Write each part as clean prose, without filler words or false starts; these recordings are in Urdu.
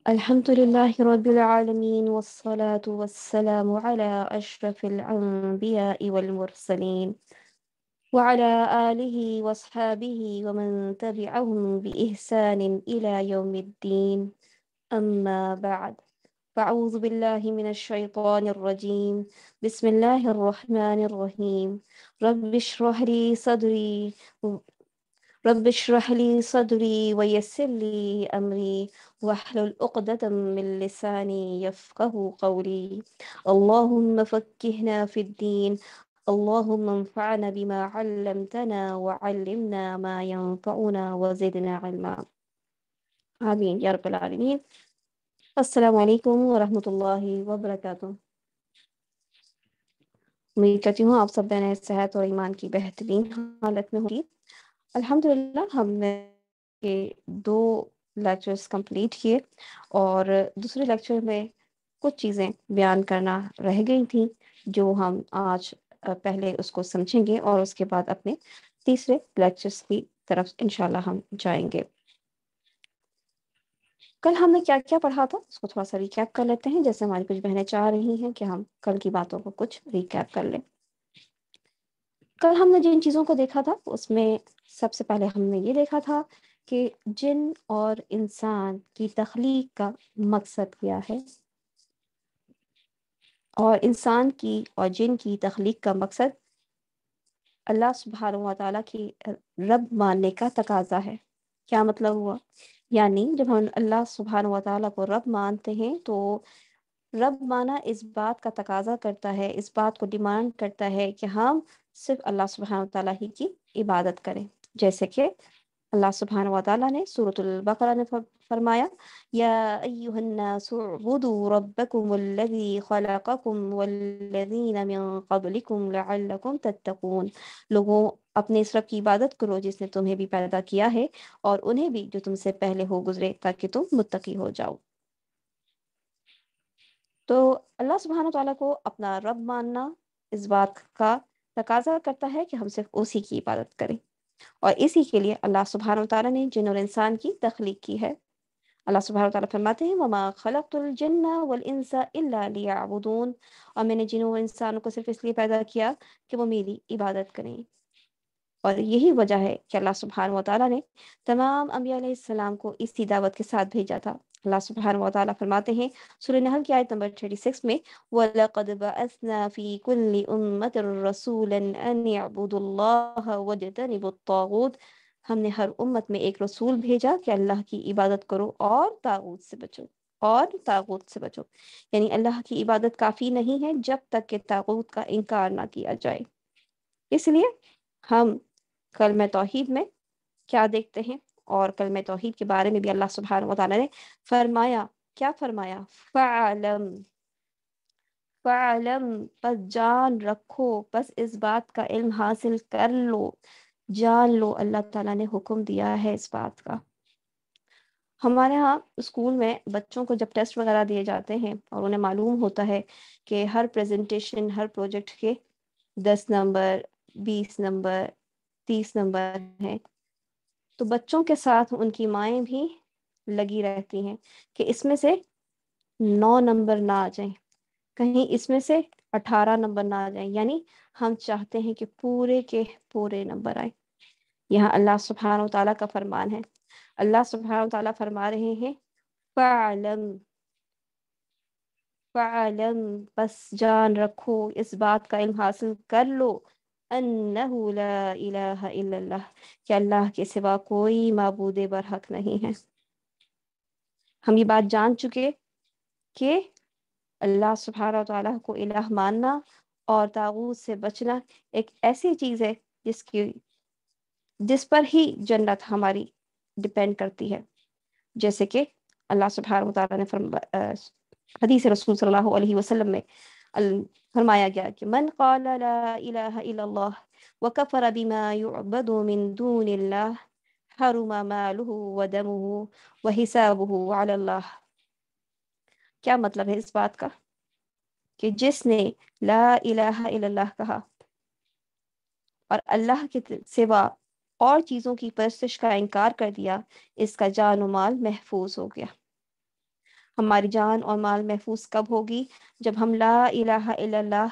الحمد لله رب العالمين والصلاة والسلام على أشرف الأنبياء والمرسلين وعلى آله وأصحابه ومن تبعهم بإحسان إلى يوم الدين. أما بعد، فأعوذ بالله من الشيطان الرجيم. بسم الله الرحمن الرحيم. رب اشرح لي صدري رب اشرح لي صدري ويسر لي أمري واحلل عقدة من لساني يفقه قولي. اللهم فقهنا في الدين. اللهم انفعنا بما علمتنا وعلمنا ما ينفعنا وزدنا علما. آمين يا رب العالمين. السلام علیکم ورحمۃ اللہ وبرکاتہ. امید کرتی ہوں آپ سب بہنیں صحت اور ایمان کی بہترین حالت میں ہوگی. الحمدللہ ہم نے دو لیکچرز کمپلیٹ کیے اور دوسرے لیکچر میں کچھ چیزیں بیان کرنا رہ گئی تھیں جو ہم آج پہلے اس کو سمجھیں گے اور اس کے بعد اپنے تیسرے لیکچرز کی طرف انشاءاللہ ہم جائیں گے. کل ہم نے کیا کیا پڑھا تھا اس کو تھوڑا سا ریکیپ کر لیتے ہیں، جیسے ہماری کچھ بہنیں چاہ رہی ہیں کہ ہم کل کی باتوں کو کچھ ریکیپ کر لیں. کل ہم نے جن چیزوں کو دیکھا تھا اس میں سب سے پہلے ہم نے یہ دیکھا تھا کہ جن اور انسان کی تخلیق کا مقصد کیا ہے، اور انسان کی اور جن کی تخلیق کا مقصد اللہ سبحانہ و تعالیٰ کی رب ماننے کا تقاضا ہے. کیا مطلب ہوا؟ یعنی جب ہم اللہ سبحانہ و تعالیٰ کو رب مانتے ہیں تو رب مانا اس بات کا تقاضا کرتا ہے، اس بات کو ڈیمانڈ کرتا ہے کہ ہم صرف اللہ سبحانہ و تعالیٰ ہی کی عبادت کریں. جیسے کہ اللہ سبحانہ و تعالیٰ نے سورۃ البقرہ میں فرمایا، یا ایھا الناس اعبدوا ربکم الذی خلقکم والذین من قبلکم لعلکم تتقون. لوگوں اپنے اس رب کی عبادت کرو جس نے تمہیں بھی پیدا کیا ہے اور انہیں بھی جو تم سے پہلے ہو گزرے، تاکہ تم متقی ہو جاؤ. تو اللہ سبحانہ تعالیٰ کو اپنا رب ماننا اس بات کا تقاضا کرتا ہے کہ ہم صرف اسی کی عبادت کریں، اور اسی کے لیے اللہ سبحانہ تعالیٰ نے جن اور انسان کی تخلیق کی ہے. اللہ سبحانہ تعالیٰ فرماتے ہیں، وَمَا خَلَقْتُ الْجِنَّ وَالْإِنسَ إِلَّا لِيَعْبُدُونَ. اور میں نے جنوں و انسانوں کو صرف اس لیے پیدا کیا کہ وہ میری عبادت کریں. اور یہی وجہ ہے کہ اللہ سبحانہ و تعالیٰ نے تمام انبیاء علیہ السلام کو اسی دعوت کے ساتھ بھیجا تھا. اللہ سبحانہ و تعالیٰ فرماتے ہیں سورہ نحل کی آیت نمبر 36 میں، وَلَقَدْ بَعَثْنَا فِي كُلِّ أُمَّةٍ رَسُولًا أَنِ اعْبُدُوا اللَّهَ وَاجْتَنِبُوا الطَّاغُوتَ. ہم نے ہر امت میں ایک رسول بھیجا کہ اللہ کی عبادت کرو اور طاغوت سے بچو. یعنی اللہ کی عبادت کافی نہیں ہے جب تک کہ طاغوت کا انکار نہ کیا جائے. اس لیے ہم کلمہ توحید میں کیا دیکھتے ہیں، اور کلمہ توحید کے بارے میں بھی اللہ سبحانہ و تعالیٰ نے فرمایا، کیا فرمایا؟ فَعْلَمْ فَعْلَمْ، بس جان رکھو، بس اس بات کا علم حاصل کر لو، جان لو، اللہ تعالیٰ نے حکم دیا ہے اس بات کا. ہمارے ہاں اسکول میں بچوں کو جب ٹیسٹ وغیرہ دیے جاتے ہیں اور انہیں معلوم ہوتا ہے کہ ہر پریزنٹیشن، ہر پروجیکٹ کے 10 نمبر، 20 نمبر، 30 نمبر ہیں، تو بچوں کے ساتھ ان کی مائیں بھی لگی رہتی ہیں کہ اس میں سے 9 نمبر نہ آ جائیں، کہیں اس میں سے 18 نمبر نہ آ جائیں. یعنی ہم چاہتے ہیں کہ پورے کے پورے نمبر آئیں. یہاں اللہ سبحانہ و تعالیٰ کا فرمان ہے. اللہ سبحانہ و تعالیٰ فرما رہے ہیں، فَعْلَمْ فَعْلَمْ، بس جان رکھو، اس بات کا علم حاصل کر لو، انہ لا الہ الا اللہ، کہ اللہ کے سوا کوئی معبود برحق نہیں ہے. ہم یہ بات جان چکے کہ اللہ سبحانہ و تعالیٰ کو الہ ماننا اور طاغوت سے بچنا ایک ایسی چیز ہے جس پر ہی جنت ہماری ڈپینڈ کرتی ہے. جیسے کہ اللہ سبحانہ و تعالیٰ نے حدیث رسول صلی اللہ علیہ وسلم میں فرمایا گیا کہ من قال لا الہ الا اللہ وکفر بما یعبد من دون اللہ حرم مالہ ودمہ وحسابہ علی اللہ. کیا مطلب ہے اس بات کا؟ کہ جس نے لا الہ الا اللہ کہا اور اللہ کے سوا اور چیزوں کی پرستش کا انکار کر دیا، اس کا جان و مال محفوظ ہو گیا. ہماری جان اور مال محفوظ کب ہوگی؟ جب ہم لا الہ الا اللہ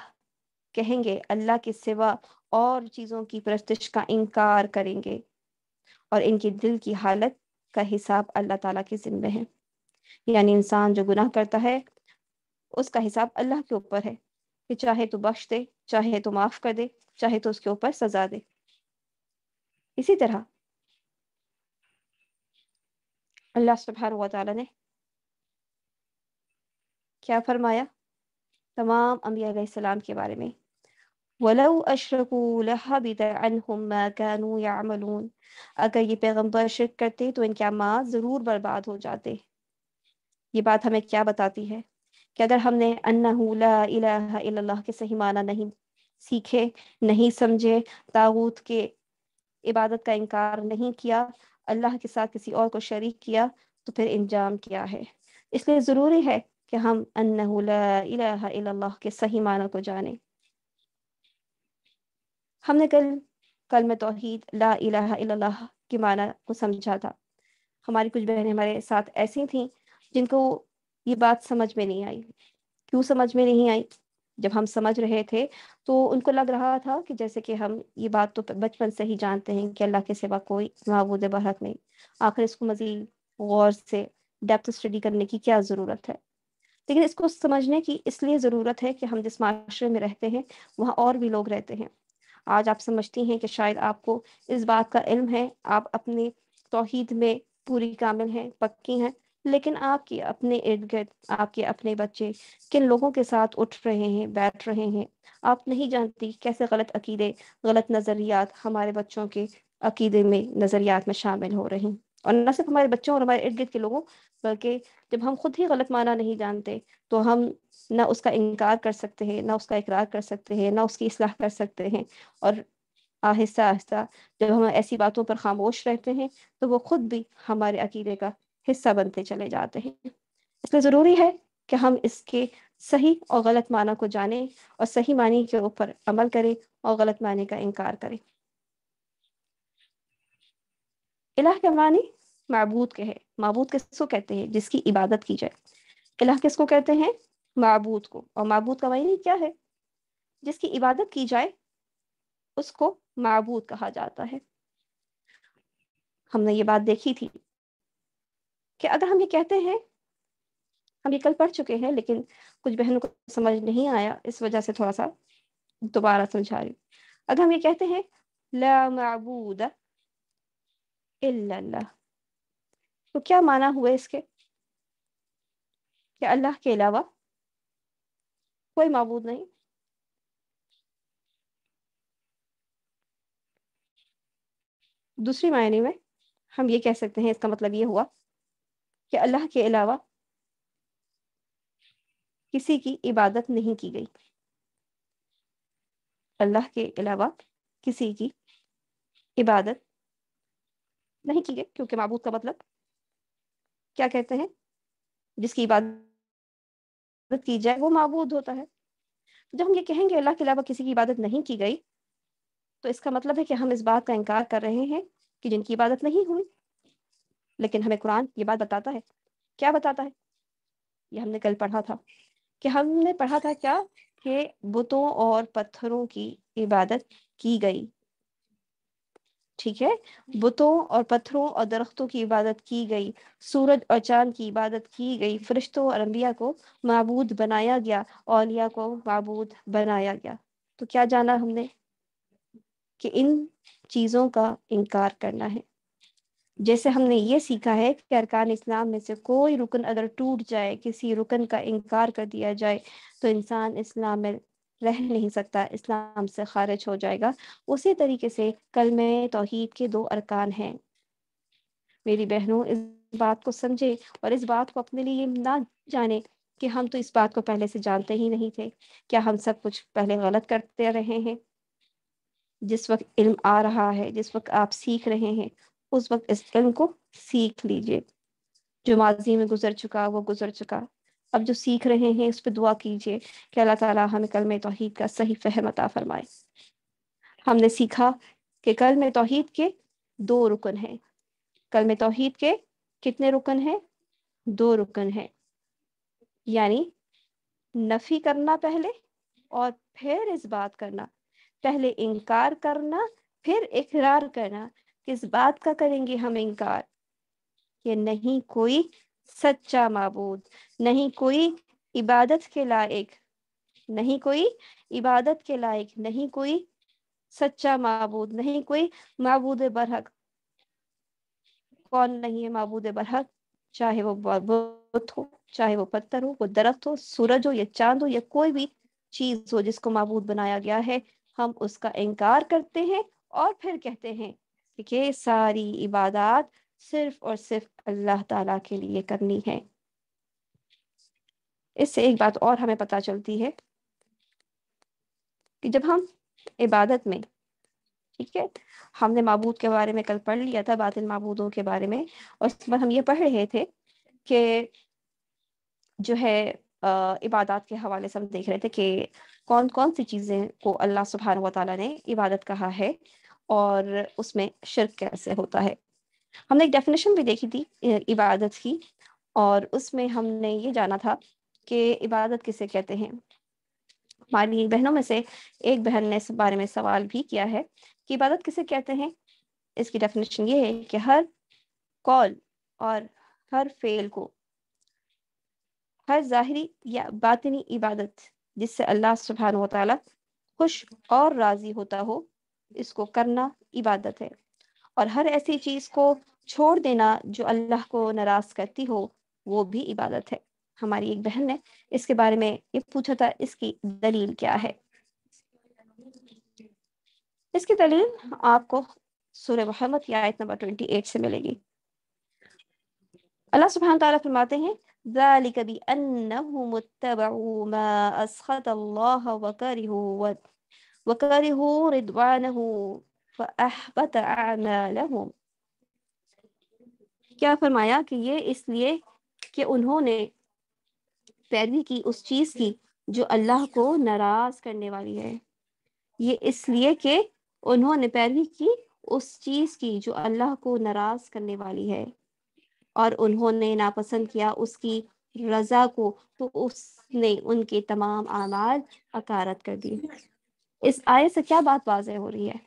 کہیں گے، اللہ کے سوا اور چیزوں کی پرستش کا انکار کریں گے، اور ان کے دل کی حالت کا حساب اللہ تعالیٰ کے ذمے ہے۔ یعنی انسان جو گناہ کرتا ہے اس کا حساب اللہ کے اوپر ہے کہ چاہے تو بخش دے، چاہے تو معاف کر دے، چاہے تو اس کے اوپر سزا دے۔ اسی طرح اللہ سبحانہ و تعالیٰ نے کیا فرمایا تمام انبیاء علیہ السلام کے بارے میں؟ وَلَوْ أَشْرَكُوا لَحَبِطَ عَنْهُمْ مَا كَانُوا يَعْمَلُونَ، اگر یہ پیغمبر شرک کرتے تو ان کے اعمال ضرور برباد ہو جاتے۔ یہ بات ہمیں کیا بتاتی ہے؟ کہ اگر ہم نے انہ لا الہ الا اللہ کے صحیح معنی نہیں سیکھے، نہیں سمجھے، طاغوت کے عبادت کا انکار نہیں کیا، اللہ کے ساتھ کسی اور کو شریک کیا، تو پھر انجام کیا ہے؟ اس لیے ضروری ہے کہ ہم انہ لا الہ الا اللہ کے صحیح معنی کو جانیں۔ ہم نے کلمہ توحید لا الہ الا اللہ کے معنی کو سمجھا تھا۔ ہماری کچھ بہنیں ہمارے ساتھ ایسی تھیں جن کو یہ بات سمجھ میں نہیں آئی۔ کیوں سمجھ میں نہیں آئی؟ جب ہم سمجھ رہے تھے تو ان کو لگ رہا تھا کہ جیسے کہ ہم یہ بات تو بچپن سے ہی جانتے ہیں کہ اللہ کے سوا کوئی معبود برحق نہیں، آخر اس کو مزید غور سے ڈیپتھ اسٹڈی کرنے کی کیا ضرورت ہے؟ لیکن اس کو سمجھنے کی اس لیے ضرورت ہے کہ ہم جس معاشرے میں رہتے ہیں وہاں اور بھی لوگ رہتے ہیں۔ آج آپ سمجھتی ہیں کہ شاید آپ کو اس بات کا علم ہے، آپ اپنے توحید میں پوری کامل ہیں، پکی ہیں، لیکن آپ کے اپنے ارد گرد آپ کے اپنے بچے کن لوگوں کے ساتھ اٹھ رہے ہیں، بیٹھ رہے ہیں، آپ نہیں جانتی کیسے غلط عقیدے، غلط نظریات ہمارے بچوں کے عقیدے میں، نظریات میں شامل ہو رہے ہیں۔ اور نہ صرف ہمارے بچوں اور ہمارے ارد گرد کے لوگوں، بلکہ جب ہم خود ہی غلط معنی نہیں جانتے تو ہم نہ اس کا انکار کر سکتے ہیں، نہ اس کا اقرار کر سکتے ہیں، نہ اس کی اصلاح کر سکتے ہیں۔ اور آہستہ آہستہ جب ہم ایسی باتوں پر خاموش رہتے ہیں تو وہ خود بھی ہمارے عقیدے کا حصہ بنتے چلے جاتے ہیں۔ اس لیے ضروری ہے کہ ہم اس کے صحیح اور غلط معنی کو جانیں اور صحیح معنی کے اوپر عمل کریں اور غلط معنی کا انکار کریں۔ الہ کے معنی معبود کے ہے۔ معبود کس کو کہتے ہیں؟ جس کی عبادت کی جائے۔ الہ کس کو کہتے ہیں؟ معبود کو۔ اور معبود کا معنی کیا ہے؟ جس کی عبادت کی جائے اس کو معبود کہا جاتا ہے۔ ہم نے یہ بات دیکھی تھی کہ اگر ہم یہ کہتے ہیں، ہم یہ کل پڑھ چکے ہیں لیکن کچھ بہنوں کو سمجھ نہیں آیا، اس وجہ سے تھوڑا سا دوبارہ سمجھا رہی ہوں۔ اگر ہم یہ کہتے ہیں لا معبود الا اللہ، تو کیا معنی ہوئے اس کے؟ کہ اللہ کے علاوہ کوئی معبود نہیں۔ دوسری معنی میں ہم یہ کہہ سکتے ہیں، اس کا مطلب یہ ہوا کہ اللہ کے علاوہ کسی کی عبادت نہیں کی گئی۔ اللہ کے علاوہ کسی کی عبادت نہیں کی گئی، کیونکہ معبود کا مطلب کیا کہتے ہیں؟ جس کی عبادت کی جائے وہ معبود ہوتا ہے۔ جب ہم یہ کہیں گے اللہ کے علاوہ کسی کی عبادت نہیں کی گئی، تو اس کا مطلب ہے کہ ہم اس بات کا انکار کر رہے ہیں کہ جن کی عبادت نہیں ہوئی۔ لیکن ہمیں قرآن یہ بات بتاتا ہے۔ کیا بتاتا ہے؟ یہ ہم نے کل پڑھا تھا کہ ہم نے پڑھا تھا کیا؟ کہ بتوں اور پتھروں کی عبادت کی گئی۔ ٹھیک ہے، بتوں اور پتھروں اور درختوں کی عبادت کی گئی، سورج اور چاند کی عبادت کی گئی، فرشتوں اور انبیاء کو معبود بنایا گیا، اولیاء کو معبود بنایا گیا۔ تو کیا جانا ہم نے؟ کہ ان چیزوں کا انکار کرنا ہے۔ جیسے ہم نے یہ سیکھا ہے کہ ارکان اسلام میں سے کوئی رکن اگر ٹوٹ جائے، کسی رکن کا انکار کر دیا جائے، تو انسان اسلام میں رہ نہیں سکتا، اسلام سے خارج ہو جائے گا۔ اسی طریقے سے کلمہ توحید کے 2 ارکان ہیں۔ میری بہنوں، اس بات کو سمجھے اور اس بات کو اپنے لیے نہ جانے کہ ہم تو اس بات کو پہلے سے جانتے ہی نہیں تھے۔ کیا ہم سب کچھ پہلے غلط کرتے رہے ہیں؟ جس وقت علم آ رہا ہے، جس وقت آپ سیکھ رہے ہیں، اس وقت اس علم کو سیکھ لیجئے۔ جو ماضی میں گزر چکا وہ گزر چکا، اب جو سیکھ رہے ہیں اس پہ دعا کیجئے کہ اللہ تعالیٰ ہمیں کلمہ توحید کا صحیح فہم عطا فرمائے۔ ہم نے سیکھا کہ کلمہ توحید کے 2 رکن ہیں۔ کلمہ توحید کے کتنے رکن ہیں؟ 2 رکن ہیں۔ یعنی نفی کرنا پہلے اور پھر اس بات کرنا، پہلے انکار کرنا پھر اقرار کرنا۔ کس بات کا کریں گے ہم انکار؟ کہ نہیں کوئی سچا معبود، نہیں کوئی عبادت کے لائق، نہیں کوئی عبادت کے لائق، نہیں کوئی سچا معبود، نہیں کوئی معبود برحق۔ کون نہیں ہے معبود برحق؟ چاہے وہ بت ہو، چاہے وہ پتھر ہو، وہ درخت ہو، سورج ہو یا چاند ہو، یا کوئی بھی چیز ہو جس کو معبود بنایا گیا ہے، ہم اس کا انکار کرتے ہیں اور پھر کہتے ہیں کہ ساری عبادات صرف اور صرف اللہ تعالیٰ کے لیے کرنی ہے۔ اس سے ایک بات اور ہمیں پتہ چلتی ہے کہ جب ہم عبادت میں، ٹھیک ہے، ہم نے معبود کے بارے میں کل پڑھ لیا تھا، باطل معبودوں کے بارے میں، اور اس پر ہم یہ پڑھ رہے تھے کہ جو ہے عبادات کے حوالے سے ہم دیکھ رہے تھے کہ کون کون سی چیزیں کو اللہ سبحانہ و تعالیٰ نے عبادت کہا ہے اور اس میں شرک کیسے ہوتا ہے۔ ہم نے ایک ڈیفینیشن بھی دیکھی تھی عبادت کی، اور اس میں ہم نے یہ جانا تھا کہ عبادت کسے کہتے ہیں۔ ہماری بہنوں میں سے ایک بہن نے اس بارے میں سوال بھی کیا ہے کہ عبادت کسے کہتے ہیں۔ اس کی ڈیفینیشن یہ ہے کہ ہر قول اور ہر فعل کو، ہر ظاہری یا باطنی عبادت جس سے اللہ سبحانہ و تعالیٰ خوش اور راضی ہوتا ہو، اس کو کرنا عبادت ہے۔ اور ہر ایسی چیز کو چھوڑ دینا جو اللہ کو ناراض کرتی ہو، وہ بھی عبادت ہے۔ ہماری ایک بہن نے اس کے بارے میں یہ پوچھا تھا، اس کی دلیل کیا ہے؟ اس کی دلیل آپ کو سورہ محمد کی آیت نمبر 28 سے ملے گی۔ اللہ سبحانہ تعالیٰ فرماتے ہیں ذَلِكَ بِأَنَّهُمُ اتَّبَعُوا مَا أَسْخَطَ اللَّهَ وَكَرِهُوا رِضْوَانَهُ فَأَحْبَطَ أَعْمَالَهُمْ۔ کیا فرمایا کہ یہ اس لیے کہ انہوں نے پیروی کی اس چیز کی جو اللہ کو ناراض کرنے والی ہے۔ یہ اس لیے کہ انہوں نے پیروی کی اس چیز کی جو اللہ کو ناراض کرنے والی ہے، اور انہوں نے ناپسند کیا اس کی رضا کو، تو اس نے ان کے تمام اعمال اکارت کر دی۔ اس آیت سے کیا بات واضح ہو رہی ہے؟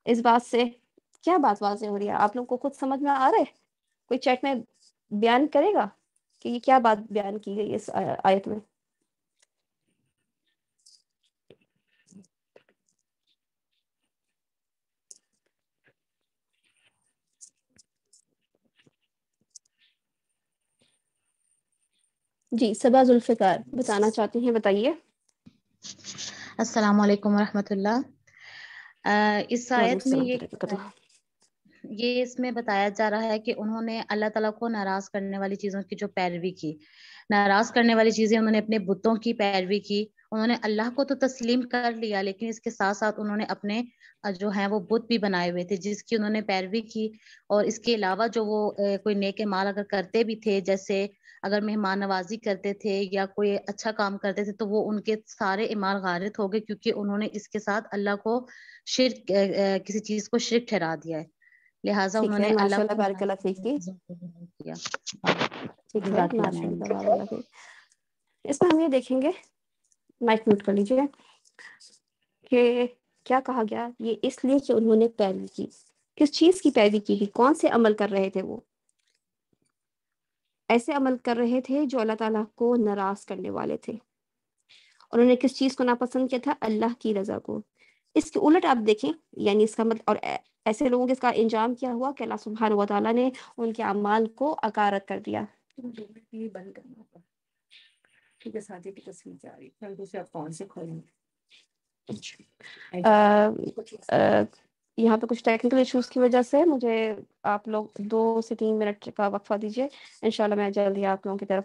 اس بات سے کیا بات واضح ہو رہی ہے؟ آپ لوگ کو خود سمجھ میں آ رہا ہے؟ کوئی چیٹ میں بیان کرے گا کہ یہ کیا بات بیان کی گئی اس آیت میں؟ جی صبا ذوالفقار بتانا چاہتی ہیں، بتائیے۔ السلام علیکم ورحمۃ اللہ۔ اس وعلیکم آیت میں السلام ورحمۃ اللہ وبرکاتہ۔ یہ اس میں بتایا جا رہا ہے کہ انہوں نے اللہ تعالیٰ کو ناراض کرنے والی چیزوں کی جو پیروی کی، ناراض کرنے والی چیزیں انہوں نے اپنے بتوں کی پیروی کی۔ انہوں نے اللہ کو تو تسلیم کر لیا، لیکن اس کے ساتھ ساتھ انہوں نے اپنے جو ہیں وہ بت بھی بنائے ہوئے تھے جس کی انہوں نے پیروی کی۔ اور اس کے علاوہ جو وہ کوئی نیک مال اگر کرتے بھی تھے، جیسے اگر مہمان نوازی کرتے تھے یا کوئی اچھا کام کرتے تھے، تو وہ ان کے سارے اعمال غارت ہو گئے، کیونکہ انہوں نے اس کے ساتھ اللہ کو شرک، کسی چیز کو شرک ٹھہرا دیا ہے، لہٰذا ٹھیک انہوں ہے، نے ماشاء اللہ اللہ، کو بارک اللہ ناراض فیک کرنے کی۔ کی چیزوں کو نہیں کیا۔ ٹھیک ہے، جزاک اللہ ماشاء میم۔ اللہ، بارک اللہ فیک۔ اس میں ہم یہ دیکھیں گے، مائک میوٹ کر لیجیے، کہ کیا کہا گیا؟ یہ اس لیے کہ انہوں نے پیروی کی۔ کس چیز کی پیروی کی تھی؟ کون سے عمل کر رہے تھے؟ وہ ایسے عمل کر رہے تھے جو اللہ تعالیٰ کو ناراض کرنے والے تھے۔ انہوں نے کس چیز کو ناپسند کیا تھا؟ اللہ کی رضا کو۔ اس کے الٹ آپ دیکھیں، یعنی اس کا مطلب، اور ایسے لوگوں کے اس کا انجام کیا ہوا کہ اللہ سبحانہ و تعالیٰ نے ان کے اعمال کو اکارت کر دیا۔ یہ بند کرنا ہوگا کیونکہ ساتھی کی تصویر جا رہی ہے، دوسرے اکاؤنٹ سے کھولیں۔ یہاں پہ کچھ ٹیکنیکل ایشوز کی وجہ سے مجھے آپ لوگ 2 سے 3 منٹ کا وقفہ دیجیے، انشاءاللہ میں جلدی آپ لوگوں کی طرف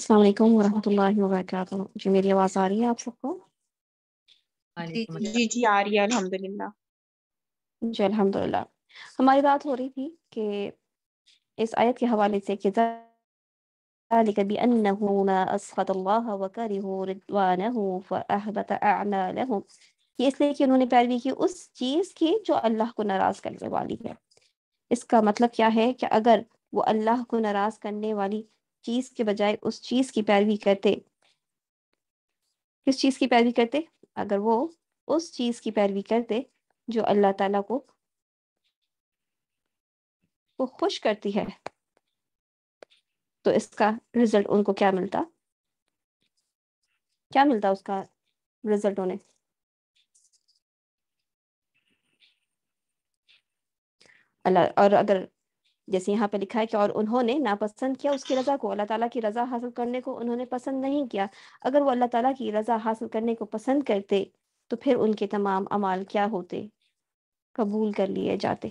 السلام علیکم ورحمۃ اللہ وبرکاتہ. جی میری آواز آ رہی ہے آپ سب کو؟ وعلیکم جی السلام. جی آ رہی ہے الحمد للہ. جی الحمد للہ. ہماری بات ہو رہی تھی کہ اس آیت کے حوالے سے کہ ذلك بأنه ما أسخط الله وكرهوا رضوانه فأحبط أعمالهم. یہ اس لیے کہ انہوں نے پیروی کی اس چیز کی جو اللہ کو ناراض کرنے والی ہے. اس کا مطلب کیا ہے کہ اگر وہ اللہ کو ناراض کرنے والی چیز کے بجائے اس چیز کی پیروی کرتے، کس چیز کی پیروی کرتے؟ اگر وہ اس چیز کی پیروی کرتے جو اللہ تعالیٰ کو خوش کرتی ہے، تو اس کا رزلٹ ان کو کیا ملتا؟ کیا ملتا اس کا رزلٹ انہیں؟ اللہ. اور اگر جیسے یہاں پہ لکھا ہے کہ اور انہوں نے ناپسند کیا اس کی رضا کو، اللہ تعالیٰ کی رضا حاصل کرنے کو انہوں نے پسند نہیں کیا. اگر وہ اللہ تعالیٰ کی رضا حاصل کرنے کو پسند کرتے تو پھر ان کے تمام اعمال کیا ہوتے؟ قبول کر لیے جاتے.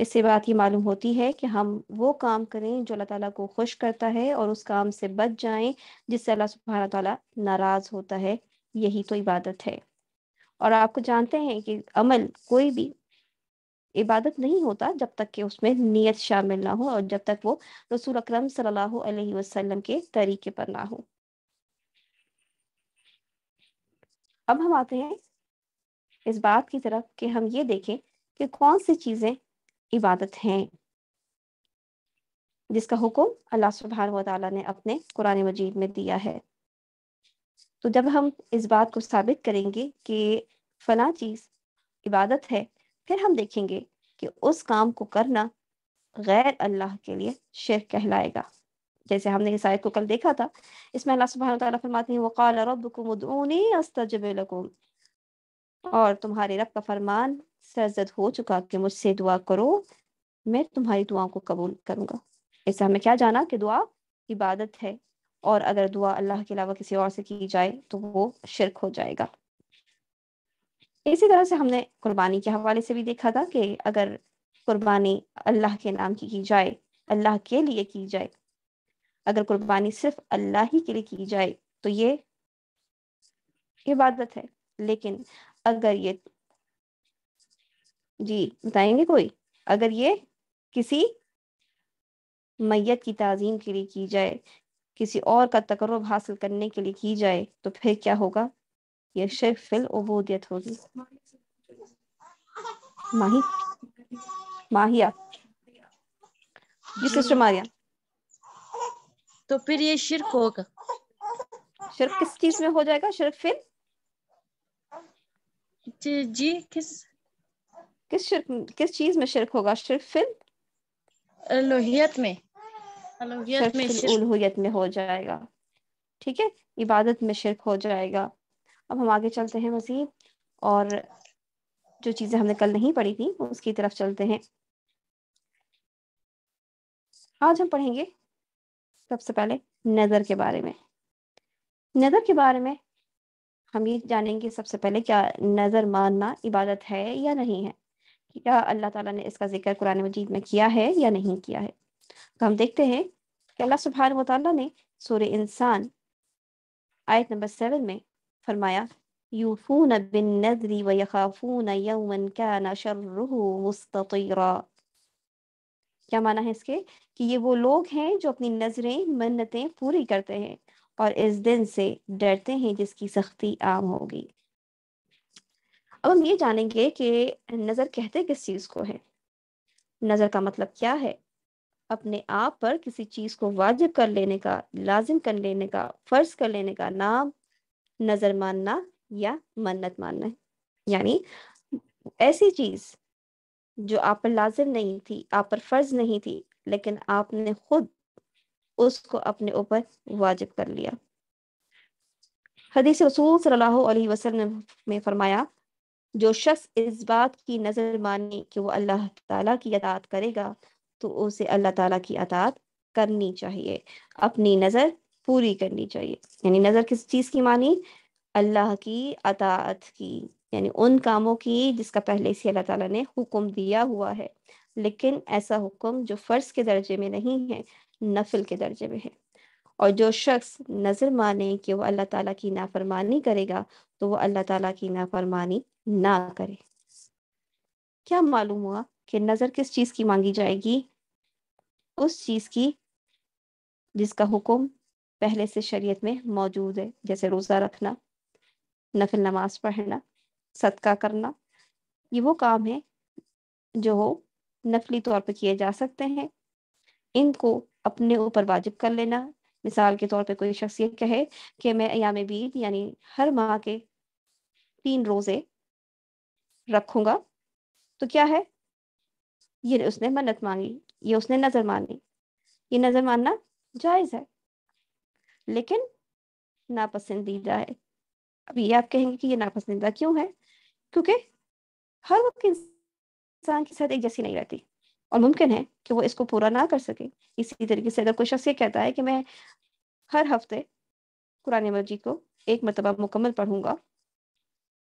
اس سے بات یہ معلوم ہوتی ہے کہ ہم وہ کام کریں جو اللہ تعالیٰ کو خوش کرتا ہے اور اس کام سے بچ جائیں جس سے اللہ سبحانہ تعالیٰ ناراض ہوتا ہے. یہی تو عبادت ہے. اور آپ کو جانتے ہیں کہ عمل کوئی بھی عبادت نہیں ہوتا جب تک کہ اس میں نیت شامل نہ ہو اور جب تک وہ رسول اکرم صلی اللہ علیہ وسلم کے طریقے پر نہ ہو. اب ہم آتے ہیں اس بات کی طرف کہ ہم یہ دیکھیں کہ کون سی چیزیں عبادت ہیں جس کا حکم اللہ سبحانہ و تعالیٰ نے اپنے قرآن مجید میں دیا ہے. تو جب ہم اس بات کو ثابت کریں گے کہ فلاں چیز عبادت ہے، پھر ہم دیکھیں گے کہ اس کام کو کرنا غیر اللہ کے لیے شرک کہلائے گا. جیسے ہم نے اس آیت کو کل دیکھا تھا، اس میں اللہ سبحانہ وتعالیٰ فرماتے ہیں وقال ربکم ادعونی استجب لکم، اور تمہارے رب کا فرمان سرزد ہو چکا کہ مجھ سے دعا کرو، میں تمہاری دعاؤں کو قبول کروں گا. اس سے ہمیں کیا جانا کہ دعا عبادت ہے، اور اگر دعا اللہ کے علاوہ کسی اور سے کی جائے تو وہ شرک ہو جائے گا. اسی طرح سے ہم نے قربانی کے حوالے سے بھی دیکھا تھا کہ اگر قربانی اللہ کے نام کی جائے، اللہ کے لیے کی جائے، اگر قربانی صرف اللہ ہی کے لیے کی جائے تو یہ عبادت ہے. لیکن اگر یہ جی بتائیں گے کوئی، اگر یہ کسی میت کی تعظیم کے لیے کی جائے، کسی اور کا تقرب حاصل کرنے کے لیے کی جائے تو پھر کیا ہوگا؟ یہ شرک فی العبودیت ہوگی. ماہیہ جی سسٹر ماریا، تو پھر یہ شرک ہوگا. شرک کس چیز میں ہو جائے گا؟ شرک فی جی کس چیز میں شرک ہوگا؟ شرک فی الوہیت میں. شرک فی الالوہیت میں ہو جائے گا. ٹھیک ہے، عبادت میں شرک ہو جائے گا. اب ہم آگے چلتے ہیں مزید، اور جو چیزیں ہم نے کل نہیں پڑھی تھی اس کی طرف چلتے ہیں. آج ہم پڑھیں گے سب سے پہلے نظر کے بارے میں. نظر کے بارے میں ہم یہ جانیں گے سب سے پہلے کیا نظر ماننا عبادت ہے یا نہیں ہے، کیا اللہ تعالیٰ نے اس کا ذکر قرآن مجید میں کیا ہے یا نہیں کیا ہے. تو ہم دیکھتے ہیں کہ اللہ سبحانہ و تعالیٰ نے سورہ انسان آیت نمبر 7 میں فرمایا یوفون بالنذر ویخافون یوما کان شرہ مستطیرا. کیا معنی ہے اس کے؟ کہ یہ وہ لوگ ہیں جو اپنی نظریں منتیں پوری کرتے ہیں اور اس دن سے ڈرتے ہیں جس کی سختی عام ہوگی. اب ہم یہ جانیں گے کہ نظر کہتے کس چیز کو ہے. نظر کا مطلب کیا ہے؟ اپنے آپ پر کسی چیز کو واجب کر لینے کا، لازم کر لینے کا، فرض کر لینے کا نام نظر ماننا یا منت ماننا ہے. یعنی ایسی چیز جو آپ پر لازم نہیں تھی، آپ پر فرض نہیں تھی، لیکن آپ نے خود اس کو اپنے اوپر واجب کر لیا. حدیث رسول صلی اللہ علیہ وسلم میں فرمایا جو شخص اس بات کی نظر مانی کہ وہ اللہ تعالیٰ کی اطاعت کرے گا تو اسے اللہ تعالیٰ کی اطاعت کرنی چاہیے، اپنی نظر پوری کرنی چاہیے. یعنی نظر کس چیز کی مانی؟ اللہ کی اطاعت کی، یعنی ان کاموں کی جس کا پہلے سے اللہ تعالیٰ نے حکم دیا ہوا ہے، لیکن ایسا حکم جو فرض کے درجے میں نہیں ہے، نفل کے درجے میں ہے. اور جو شخص نظر مانے کہ وہ اللہ تعالیٰ کی نافرمانی کرے گا تو وہ اللہ تعالیٰ کی نافرمانی نہ کرے۔ کیا معلوم ہوا کہ نظر کس چیز کی مانگی جائے گی؟ اس چیز کی جس کا حکم پہلے سے شریعت میں موجود ہے، جیسے روزہ رکھنا، نفل نماز پڑھنا، صدقہ کرنا۔ یہ وہ کام ہے جو نفلی طور پہ کیے جا سکتے ہیں، ان کو اپنے اوپر واجب کر لینا۔ مثال کے طور پہ کوئی شخص یہ کہے کہ میں ایام بیض یعنی ہر ماہ کے 3 روزے رکھوں گا، تو کیا ہے؟ یہ اس نے منت مانگی، یہ اس نے نظر مانی۔ یہ نظر ماننا جائز ہے لیکن ناپسندیدہ ہے۔ اب یہ آپ کہیں گے کہ یہ ناپسندیدہ کیوں ہے؟ کیونکہ ہر وقت انسان کی صحت ایک جیسی نہیں رہتی اور ممکن ہے کہ وہ اس کو پورا نہ کر سکے۔ اسی طریقے سے اگر کوئی شخص یہ کہتا ہے کہ میں ہر ہفتے قرآن مجید کو 1 مرتبہ مکمل پڑھوں گا،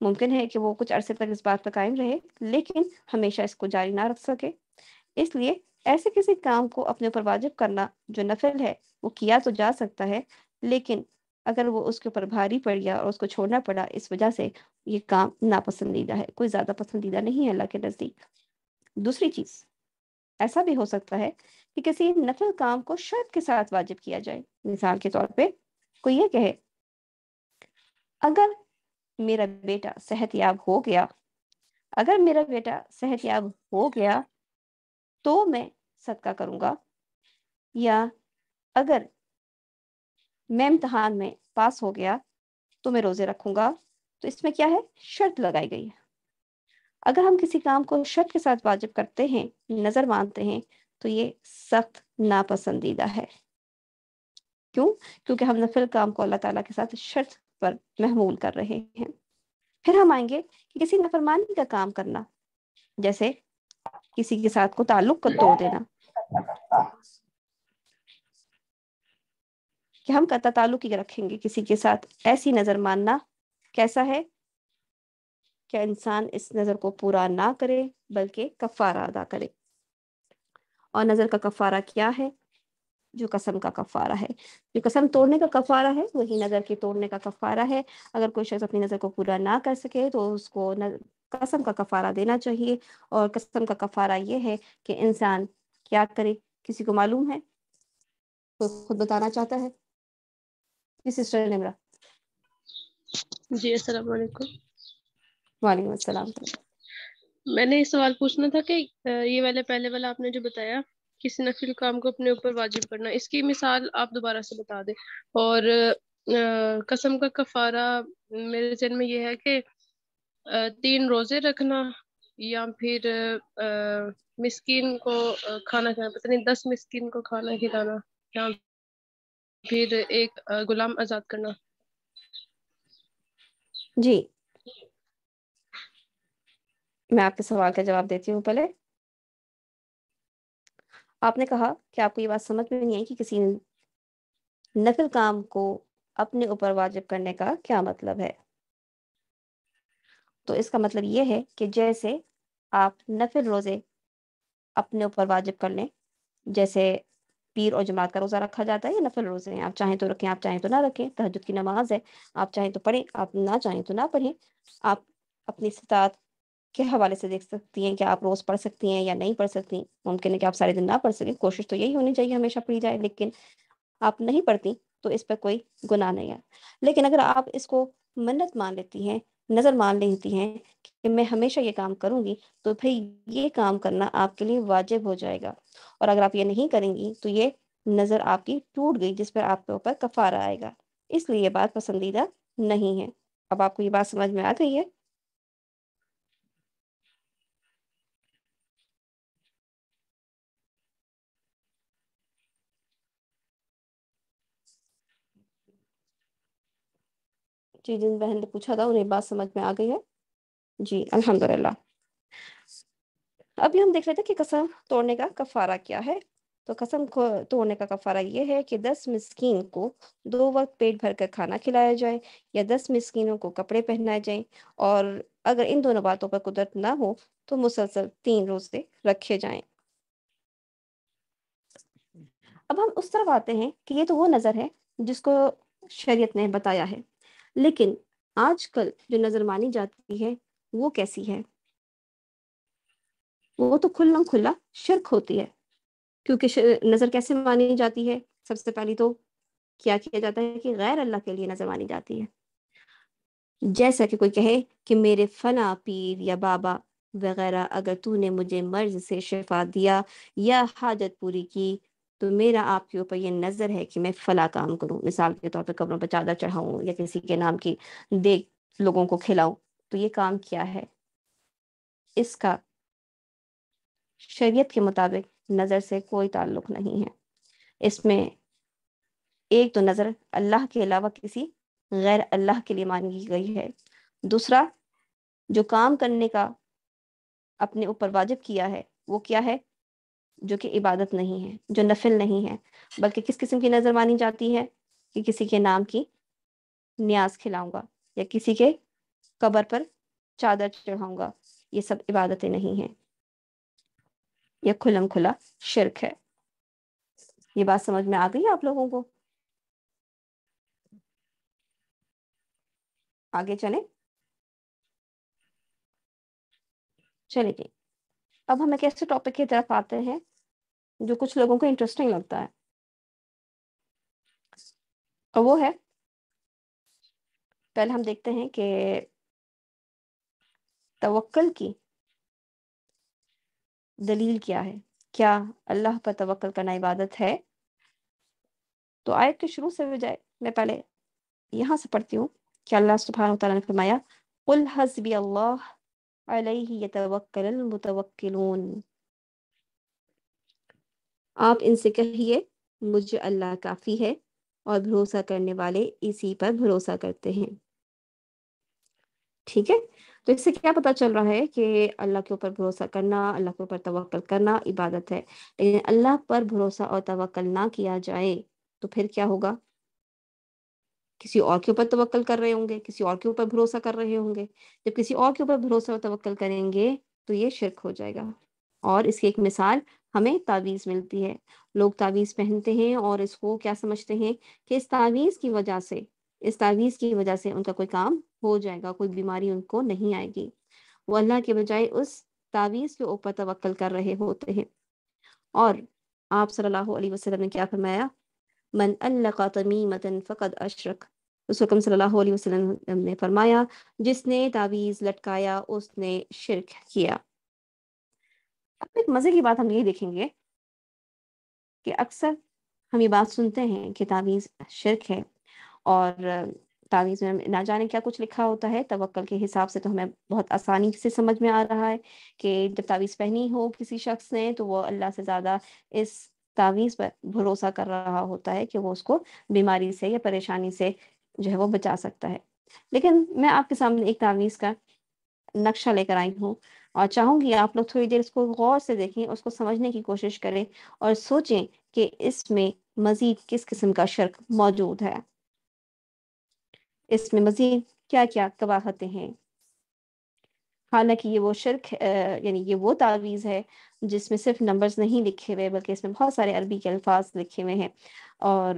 ممکن ہے کہ وہ کچھ عرصے تک اس بات پر قائم رہے لیکن ہمیشہ اس کو جاری نہ رکھ سکے۔ اس لیے ایسے کسی کام کو اپنے اوپر واجب کرنا جو نفل ہے وہ کیا تو جا سکتا ہے، لیکن اگر وہ اس کے اوپر بھاری پڑ گیا اور اس کو چھوڑنا پڑا، اس وجہ سے یہ کام ناپسندیدہ ہے، کوئی زیادہ پسندیدہ نہیں ہے اللہ کے نزدیک۔ دوسری چیز، ایسا بھی ہو سکتا ہے کہ کسی نفل کام کو شرط کے ساتھ واجب کیا جائے۔ مثال کے طور پہ کوئی یہ کہے اگر میرا بیٹا صحت یاب ہو گیا، اگر میرا بیٹا صحت یاب ہو گیا تو میں صدقہ کروں گا، یا اگر میں امتحان میں پاس ہو گیا تو میں روزے رکھوں گا، تو اس میں کیا ہے؟ شرط لگائی گئی ہے۔ اگر ہم کسی کام کو شرط کے ساتھ واجب کرتے ہیں، نظر مانتے ہیں، تو یہ سخت ناپسندیدہ ہے۔ کیوں؟ کیونکہ ہم نفل کام کو اللہ تعالیٰ کے ساتھ شرط پر محمول کر رہے ہیں۔ پھر ہم آئیں گے کہ کسی نافرمانی کا کام کرنا، جیسے کسی کے ساتھ کو تعلق کو توڑ دینا، کہ ہم قطع تعلق ہی رکھیں گے کسی کے ساتھ۔ ایسی نظر ماننا کیسا ہے؟ کہ انسان اس نظر کو پورا نہ کرے بلکہ کفارہ ادا کرے۔ اور نظر کا کفارہ کیا ہے؟ جو قسم کا کفارہ ہے، جو قسم توڑنے کا کفارہ ہے وہی نظر کے توڑنے کا کفارہ ہے۔ اگر کوئی شخص اپنی نظر کو پورا نہ کر سکے تو اس کو قسم کا کفارہ دینا چاہیے۔ اور قسم کا کفارہ یہ ہے کہ انسان کیا کرے؟ کسی کو معلوم ہے؟ کوئی خود بتانا چاہتا ہے؟ جی سسٹر نمرہ۔ جی السلام علیکم۔ وعلیکم السلام۔ میں نے یہ سوال پوچھنا تھا کہ یہ والے پہلے والا آپ نے جو بتایا کسی نفل کام کو اپنے اوپر واجب کرنا، اس کی مثال آپ دوبارہ سے بتا دیں۔ اور قسم کا کفارہ میرے ذہن میں یہ ہے کہ 3 روزے رکھنا، یا پھر مسکین کو کھانا کھلانا، پتہ نہیں 10 مسکین کو کھانا کھلانا، یا پھر ایک غلام آزاد کرنا۔ جی میں آپ کے سوال کا جواب دیتی ہوں۔ پہلے آپ نے کہا کہ آپ کو یہ بات سمجھ میں نہیں آئی کہ کسی نفل کام کو اپنے اوپر واجب کرنے کا کیا مطلب ہے۔ تو اس کا مطلب یہ ہے کہ جیسے آپ نفل روزے اپنے اوپر واجب کر لیں، جیسے پیر اور جماعت کا روزہ رکھا جاتا ہے، یہ نفل روزے ہیں، آپ چاہیں تو رکھیں، آپ چاہیں تو نہ رکھیں۔ تہجد کی نماز ہے، آپ چاہیں تو پڑھیں، آپ نہ چاہیں تو نہ پڑھیں۔ آپ اپنی استطاعت کے حوالے سے دیکھ سکتی ہیں کہ آپ روز پڑھ سکتی ہیں یا نہیں پڑھ سکتی۔ ممکن ہے کہ آپ سارے دن نہ پڑھ سکیں، کوشش تو یہی ہونی چاہیے ہمیشہ پڑھی جائے، لیکن آپ نہیں پڑھتی تو اس پہ کوئی گناہ نہیں ہے۔ لیکن اگر آپ اس کو منت مان لیتی ہیں، نظر مان لیتی ہیں کہ میں ہمیشہ یہ کام کروں گی، تو پھر یہ کام کرنا آپ کے لیے واجب ہو جائے گا۔ اور اگر آپ یہ نہیں کریں گی تو یہ نظر آپ کی ٹوٹ گئی، جس پر آپ کے اوپر کفارہ آئے گا۔ اس لیے یہ بات پسندیدہ نہیں ہے۔ اب آپ کو یہ بات سمجھ میں آ گئی ہے؟ جی جن بہن نے پوچھا تھا انہیں بات سمجھ میں آ گئی ہے؟ جی الحمدللہ۔ ابھی ہم دیکھ رہے تھے کہ قسم توڑنے کا کفارہ کیا ہے۔ تو قسم کو توڑنے کا کفارہ یہ ہے کہ 10 مسکین کو 2 وقت پیٹ بھر کر کھانا کھلایا جائے، یا 10 مسکینوں کو کپڑے پہنائے جائیں، اور اگر ان دونوں باتوں پر قدرت نہ ہو تو مسلسل 3 روزے رکھے جائیں۔ اب ہم اس طرف آتے ہیں کہ یہ تو وہ نظر ہے جس کو شریعت نے بتایا ہے. لیکن آج کل جو نظر مانی جاتی ہے وہ کیسی ہے؟ وہ تو کھلا کھلا شرک ہوتی ہے. کیونکہ نظر کیسے مانی جاتی ہے؟ سب سے پہلی تو کیا کیا جاتا ہے کہ غیر اللہ کے لیے نظر مانی جاتی ہے. جیسا کہ کوئی کہے کہ میرے فلاں پیر یا بابا وغیرہ اگر تو نے مجھے مرض سے شفا دیا یا حاجت پوری کی تو میرا آپ کے اوپر یہ نظر ہے کہ میں فلاں کام کروں. مثال کے طور پہ قبروں پہ چادر چڑھاؤں یا کسی کے نام کی دیکھ لوگوں کو کھلاؤں. تو یہ کام کیا ہے؟ اس کا شریعت کے مطابق نظر سے کوئی تعلق نہیں ہے. اس میں ایک تو نظر اللہ کے علاوہ کسی غیر اللہ کے لیے مانگی گئی ہے. دوسرا جو کام کرنے کا اپنے اوپر واجب کیا ہے وہ کیا ہے؟ جو کہ عبادت نہیں ہے، جو نفل نہیں ہے. بلکہ کس قسم کی نظر مانی جاتی ہے؟ کہ کسی کے نام کی نیاز کھلاؤں گا یا کسی کے قبر پر چادر چڑھاؤں گا. یہ سب عبادتیں نہیں ہیں، یہ کھلم کھلا شرک ہے. یہ بات سمجھ میں آ گئی آپ لوگوں کو؟ آگے چلیں. چلے جی، اب ہم ایک ایسے ٹاپک کی طرف آتے ہیں جو کچھ لوگوں کو انٹرسٹنگ لگتا ہے، اور وہ ہے، پہلے ہم دیکھتے ہیں کہ توکل کی دلیل کیا ہے. کیا اللہ پر توکل کرنا عبادت ہے؟ تو آیت کے شروع سے بجائے میں پہلے یہاں سے پڑھتی ہوں کہ اللہ سبحانہ وتعالیٰ نے فرمایا قل حسبی اللہ علیہ یتوکل المتوکلون. آپ ان سے کہیے مجھے اللہ کافی ہے اور بھروسہ کرنے والے اسی پر بھروسہ کرتے ہیں. ٹھیک ہے، تو اس سے کیا پتا چل رہا ہے کہ اللہ کے اوپر بھروسہ کرنا، اللہ کے اوپر توکل کرنا عبادت ہے. لیکن اللہ پر بھروسہ اور توکل نہ کیا جائے تو پھر کیا ہوگا؟ کسی اور کے اوپر توکل کر رہے ہوں گے، کسی اور کے اوپر بھروسہ کر رہے ہوں گے. جب کسی اور کے اوپر بھروسہ اور توکل کریں گے تو یہ شرک ہو جائے گا. اور اس کی ایک مثال ہمیں تعویذ ملتی ہے. لوگ تعویذ پہنتے ہیں اور اس کو کیا سمجھتے ہیں کہ اس تعویذ کی وجہ سے ان کا کوئی کام ہو جائے گا، کوئی بیماری ان کو نہیں آئے گی. وہ اللہ کے بجائے اس تعویذ کے اوپر توکل کر رہے ہوتے ہیں. اور آپ صلی اللہ علیہ وسلم نے کیا فرمایا؟ من علق تمیمۃ فقد اشرک. رسول اکرم صلی اللہ علیہ وسلم نے فرمایا جس نے تعویذ لٹکایا اس نے شرک کیا. اب ایک مزے کی بات ہم یہ دیکھیں گے کہ اکثر ہم یہ بات سنتے ہیں کہ تعویذ شرک ہے، اور تعویذ میں نہ جانے کیا کچھ لکھا ہوتا ہے. توکل کے حساب سے تو ہمیں بہت آسانی سے سمجھ میں آ رہا ہے کہ جب تعویذ پہنی ہو کسی شخص نے تو وہ اللہ سے زیادہ اس تعویذ پر بھروسہ کر رہا ہوتا ہے کہ وہ اس کو بیماری سے یا پریشانی سے جو ہے وہ بچا سکتا ہے. لیکن میں آپ کے سامنے ایک تعویذ کا نقشہ لے کر آئی ہوں اور چاہوں گی آپ لوگ تھوڑی دیر اس کو غور سے دیکھیں، اس کو سمجھنے کی کوشش کریں اور سوچیں کہ اس میں مزید کس قسم کا شرک موجود ہے، اس میں مزید کیا کیا قباحتیں ہیں. حالانکہ یہ وہ شرک یعنی یہ وہ تعویذ ہے جس میں صرف نمبرز نہیں لکھے ہوئے بلکہ اس میں بہت سارے عربی کے الفاظ لکھے ہوئے ہیں. اور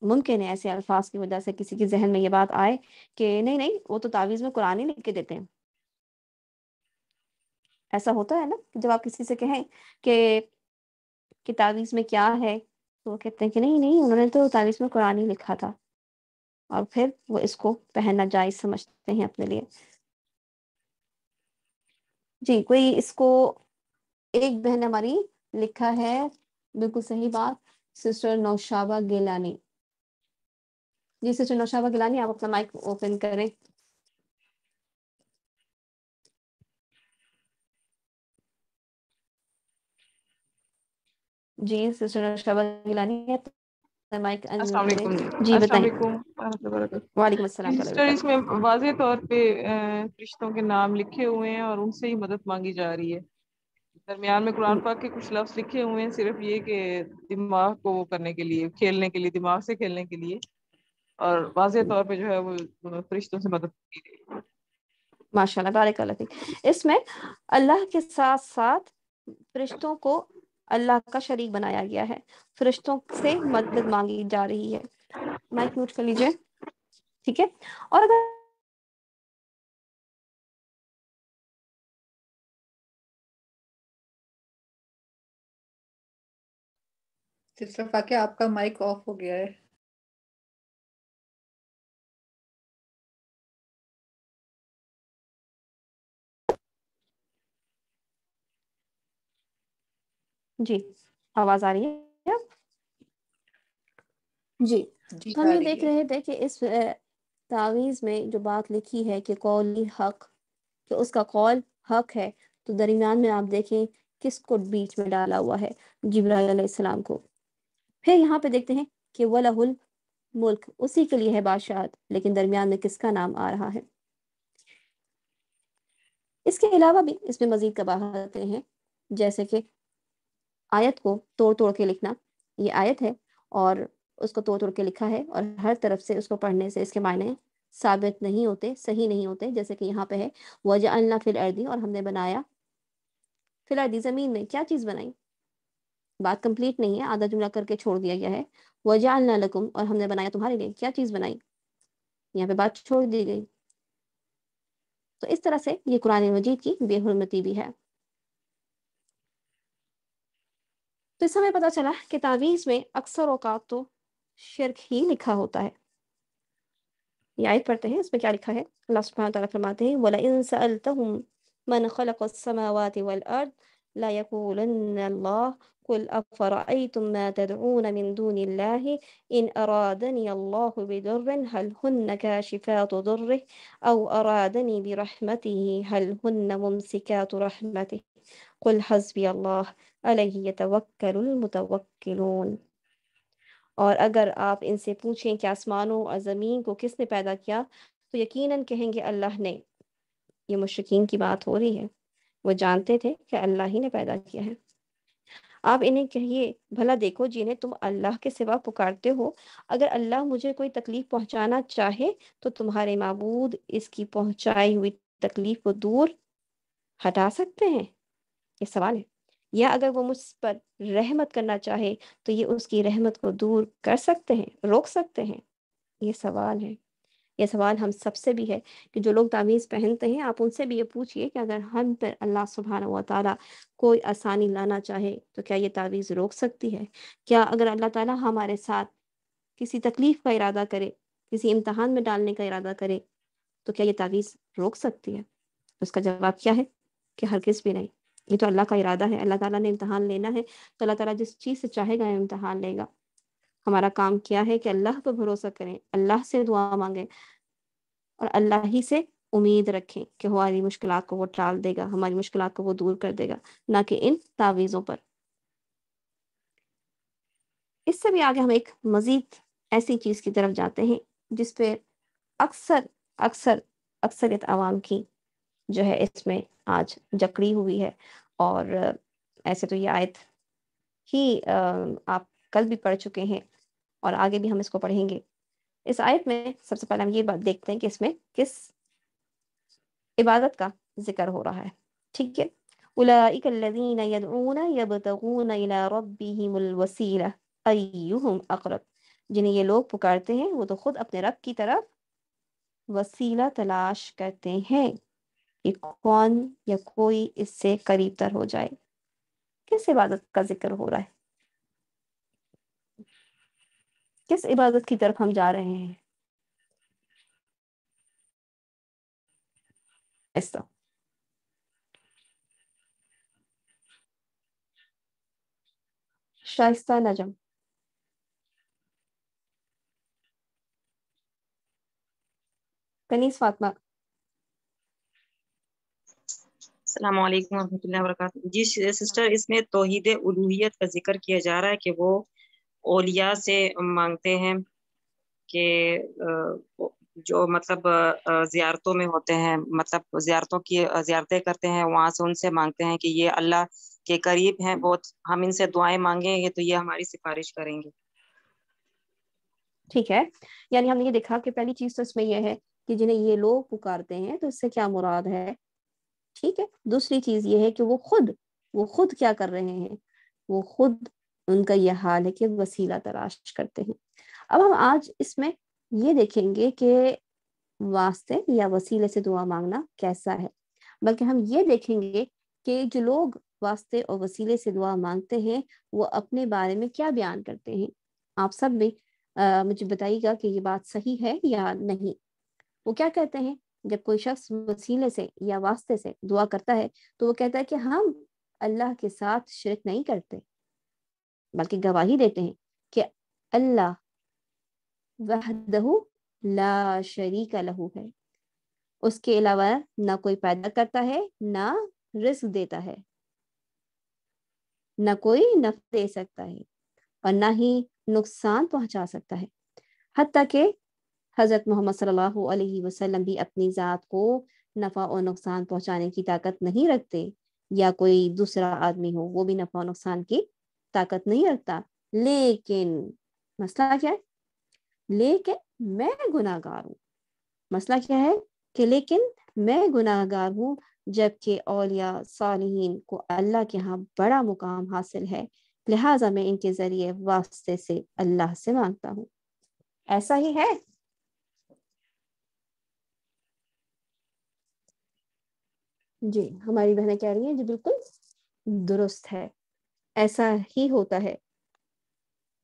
ممکن ہے ایسے الفاظ کی وجہ سے کسی کے ذہن میں یہ بات آئے کہ نہیں نہیں وہ تو تعویذ میں قرآن ہی لکھ کے دیتے ہیں. ایسا ہوتا ہے نا کہ جب آپ کسی سے کہیں کہ تعویذ میں کیا ہے تو وہ کہتے ہیں کہ نہیں نہیں انہوں نے تو تعویذ میں قرآن ہی لکھا تھا، اور پھر وہ اس کو پہننا جائز سمجھتے ہیں اپنے لیے. جی کوئی اس کو، ایک بہن ہماری لکھا ہے بالکل صحیح بات، سسٹر نوشابہ گیلانی. جی سسٹر نوشابہ گیلانی آپ اپنا مائک اوپن کریں. جی سسٹر نوشابہ گیلانی مائک السلام کریں. علیکم. جی السلام بتائیں. علیکم ورحمۃ اللہ وبرکاتہ. وعلیکم السلام ورحمۃ اللہ سسٹر اس وبرکاتہ. میں واضح طور پہ فرشتوں کے نام لکھے ہوئے ہیں اور ان سے ہی مدد مانگی جا رہی ہے. درمیان میں قرآن پاک کے کچھ لفظ لکھے ہوئے ہیں صرف یہ کہ دماغ کو وہ کرنے کے لیے، کھیلنے کے لیے، دماغ سے کھیلنے کے لیے، اور واضح طور پہ جو ہے وہ فرشتوں سے مدد کی گئی. ماشاء اللہ بارک اللہ فیک. اس میں اللہ کے ساتھ ساتھ فرشتوں کو اللہ کا شریک بنایا گیا ہے، فرشتوں سے مدد مانگی جا رہی ہے. مائک میوٹ کر لیجیے. ٹھیک ہے. اور اگر سسٹر فاقیہ آپ کا مائک آف ہو گیا ہے. جی آواز آ رہی ہے؟ جی جی ہم آ یہ رہی دیکھ ہے. رہے تھے کہ اس تعویذ میں جو بات لکھی ہے کہ قول حق، کہ اس کا قول حق ہے، تو درمیان میں آپ دیکھیں کس کو بیچ میں ڈالا ہوا ہے؟ جبرائیل علیہ السلام کو. پھر یہاں پہ دیکھتے ہیں کہ وَلَهُ الْمُلْک، اسی کے لیے ہے بادشاہت، لیکن درمیان میں کس کا نام آ رہا ہے؟ اس کے علاوہ بھی اس میں مزید کباہتیں ہیں، جیسے کہ آیت کو توڑ توڑ کے لکھنا. یہ آیت ہے اور اس کو توڑ توڑ کے لکھا ہے، اور ہر طرف سے اس کو پڑھنے سے اس کے معنی ثابت نہیں ہوتے، صحیح نہیں ہوتے. جیسے کہ یہاں پہ ہے وَجَعَلْنَا فِي الْأَرْضِ، اور ہم نے بنایا فی الارض، زمین میں. کیا چیز بنائی؟ بات کمپلیٹ نہیں ہے، آدھا جملہ کر کے چھوڑ دیا گیا ہے. وَجَعَلْنَا لَكُمْ، اور ہم نے بنایا تمہارے لیے. کیا چیز بنائی؟ یہاں پہ بات چھوڑ دی گئی. تو اس طرح سے یہ قرآن مجید کی بے حرمتی بھی ہے. تو اس سے ہمیں پتہ چلا کہ تعویذ میں اکثر اوقات تو شرک ہی لکھا ہوتا ہے. یہ آیت پڑھتے ہیں، اس میں کیا لکھا ہے؟ اللہ سبحانہ وتعالیٰ فرماتے ہیں وَلَئِن سَأَلْتَهُمْ مَنْ خَلَقَ السَّمَاوَاتِ وَالْأَرْضِ لَيَقُولَنَّ اللَّهُ قُلْ أَفَرَأَيْتُمْ مَا تَدْعُونَ مِنْ دُونِ اللَّهِ إِنْ أَرَادَنِيَ اللَّهُ بِضُرٍّ هَلْ هُنَّ كَاشِفَاتُ ضُرِّهِ أَوْ أَرَادَنِي بِرَحْمَتِهِ هَلْ هُنَّ مُمْسِكَاتُ رَحْمَتِهِ قُلْ حَسْبِيَ اللَّهُ عَلَيْهِ يَتَوَكَّلُ الْمُتَوَكِّلُونَ. اور اگر آپ ان سے پوچھیں کہ آسمانوں اور زمین کو کس نے پیدا کیا، تو یقیناً کہیں گے اللہ نے. یہ مشرکین کی بات ہو رہی ہے، وہ جانتے تھے کہ اللہ ہی نے پیدا کیا ہے. آپ انہیں کہیے بھلا دیکھو جنہیں تم اللہ کے سوا پکارتے ہو، اگر اللہ مجھے کوئی تکلیف پہنچانا چاہے تو تمہارے معبود اس کی پہنچائی ہوئی تکلیف کو دور ہٹا سکتے ہیں؟ یہ سوال ہے. یا اگر وہ مجھ پر رحمت کرنا چاہے تو یہ اس کی رحمت کو دور کر سکتے ہیں، روک سکتے ہیں؟ یہ سوال ہے. یہ سوال ہم سب سے بھی ہے کہ جو لوگ تعویذ پہنتے ہیں، آپ ان سے بھی یہ پوچھئے کہ اگر ہم پر اللہ سبحانہ و تعالیٰ کوئی آسانی لانا چاہے تو کیا یہ تعویذ روک سکتی ہے؟ کیا اگر اللہ تعالیٰ ہمارے ساتھ کسی تکلیف کا ارادہ کرے، کسی امتحان میں ڈالنے کا ارادہ کرے، تو کیا یہ تعویذ روک سکتی ہے؟ اس کا جواب کیا ہے کہ ہرگز بھی نہیں. یہ تو اللہ کا ارادہ ہے. اللہ تعالیٰ نے امتحان لینا ہے تو اللہ تعالیٰ جس چیز سے چاہے گا امتحان لے گا. ہمارا کام کیا ہے کہ اللہ پر بھروسہ کریں، اللہ سے دعا مانگیں، اور اللہ ہی سے امید رکھیں کہ ہماری مشکلات کو وہ ٹال دے گا، ہماری مشکلات کو وہ دور کر دے گا، نہ کہ ان تعویذوں پر. اس سے بھی آگے ہم ایک مزید ایسی چیز کی طرف جاتے ہیں جس پہ اکثر اکثر اکثریت عوام کی جو ہے اس میں آج جکڑی ہوئی ہے. اور ایسے تو یہ آیت ہی آپ کل بھی پڑھ چکے ہیں اور آگے بھی ہم اس کو پڑھیں گے. اس آیت میں سب سے پہلے ہم یہ بات دیکھتے ہیں کہ اس میں کس عبادت کا ذکر ہو رہا ہے. ٹھیک ہے. اولئک الذین یدعون یبتغون الی ربہم الوسیلہ ایہم اقرب. جنہیں یہ لوگ پکارتے ہیں وہ تو خود اپنے رب کی طرف وسیلہ تلاش کرتے ہیں کہ کون یا کوئی اس سے قریب تر ہو جائے. کس عبادت کا ذکر ہو رہا ہے؟ کس عبادت کی طرف ہم جا رہے ہیں؟ ایسا شائستہ نجم. کنیز فاطمہ. السلام علیکم ورحمۃ اللہ وبرکاتہ. جی سسٹر، اس میں توحید الوہیت کا ذکر کیا جا رہا ہے کہ وہ اولیاء سے مانگتے ہیں کہ جو مطلب زیارتوں میں ہوتے ہیں، مطلب زیارتوں کی زیارتیں کرتے ہیں، وہاں سے ان سے مانگتے ہیں کہ یہ اللہ کے قریب ہیں بہت، ہم ان سے دعائیں مانگیں گے تو یہ ہماری سفارش کریں گے. ٹھیک ہے. یعنی ہم نے یہ دیکھا کہ پہلی چیز تو اس میں یہ ہے کہ جنہیں یہ لوگ پکارتے ہیں تو اس سے کیا مراد ہے. ٹھیک ہے. دوسری چیز یہ ہے کہ وہ خود کیا کر رہے ہیں، وہ خود ان کا یہ حال ہے کہ وسیلہ تلاش کرتے ہیں. اب ہم آج اس میں یہ دیکھیں گے کہ واسطے یا وسیلے سے دعا مانگنا کیسا ہے، بلکہ ہم یہ دیکھیں گے کہ جو لوگ واسطے اور وسیلے سے دعا مانگتے ہیں وہ اپنے بارے میں کیا بیان کرتے ہیں۔ آپ سب بھی مجھے بتائیے گا کہ یہ بات صحیح ہے یا نہیں۔ وہ کیا کہتے ہیں؟ جب کوئی شخص وسیلے سے یا واسطے سے دعا کرتا ہے تو وہ کہتا ہے کہ ہم اللہ کے ساتھ شرک نہیں کرتے، بلکہ گواہی دیتے ہیں کہ اللہ وحدہ لا شریک لہ ہے، اس کے علاوہ نہ کوئی پیدا کرتا ہے، نہ رزق دیتا ہے، نہ کوئی نفع دے سکتا ہے اور نہ ہی نقصان پہنچا سکتا ہے۔ حتیٰ کہ حضرت محمد صلی اللہ علیہ وسلم بھی اپنی ذات کو نفع اور نقصان پہنچانے کی طاقت نہیں رکھتے، یا کوئی دوسرا آدمی ہو وہ بھی نفع اور نقصان کی طاقت نہیں رکھتا، لیکن مسئلہ کیا ہے؟ لیکن میں گناہ گار ہوں۔ مسئلہ کیا ہے؟ کہ لیکن میں گناہ گار ہوں، جبکہ اولیاء صالحین کو اللہ کے ہاں بڑا مقام حاصل ہے، لہٰذا میں ان کے ذریعے واسطے سے اللہ سے مانگتا ہوں۔ ایسا ہی ہے؟ جی، ہماری بہنیں کہہ رہی ہیں جی بالکل درست ہے، ایسا ہی ہوتا ہے۔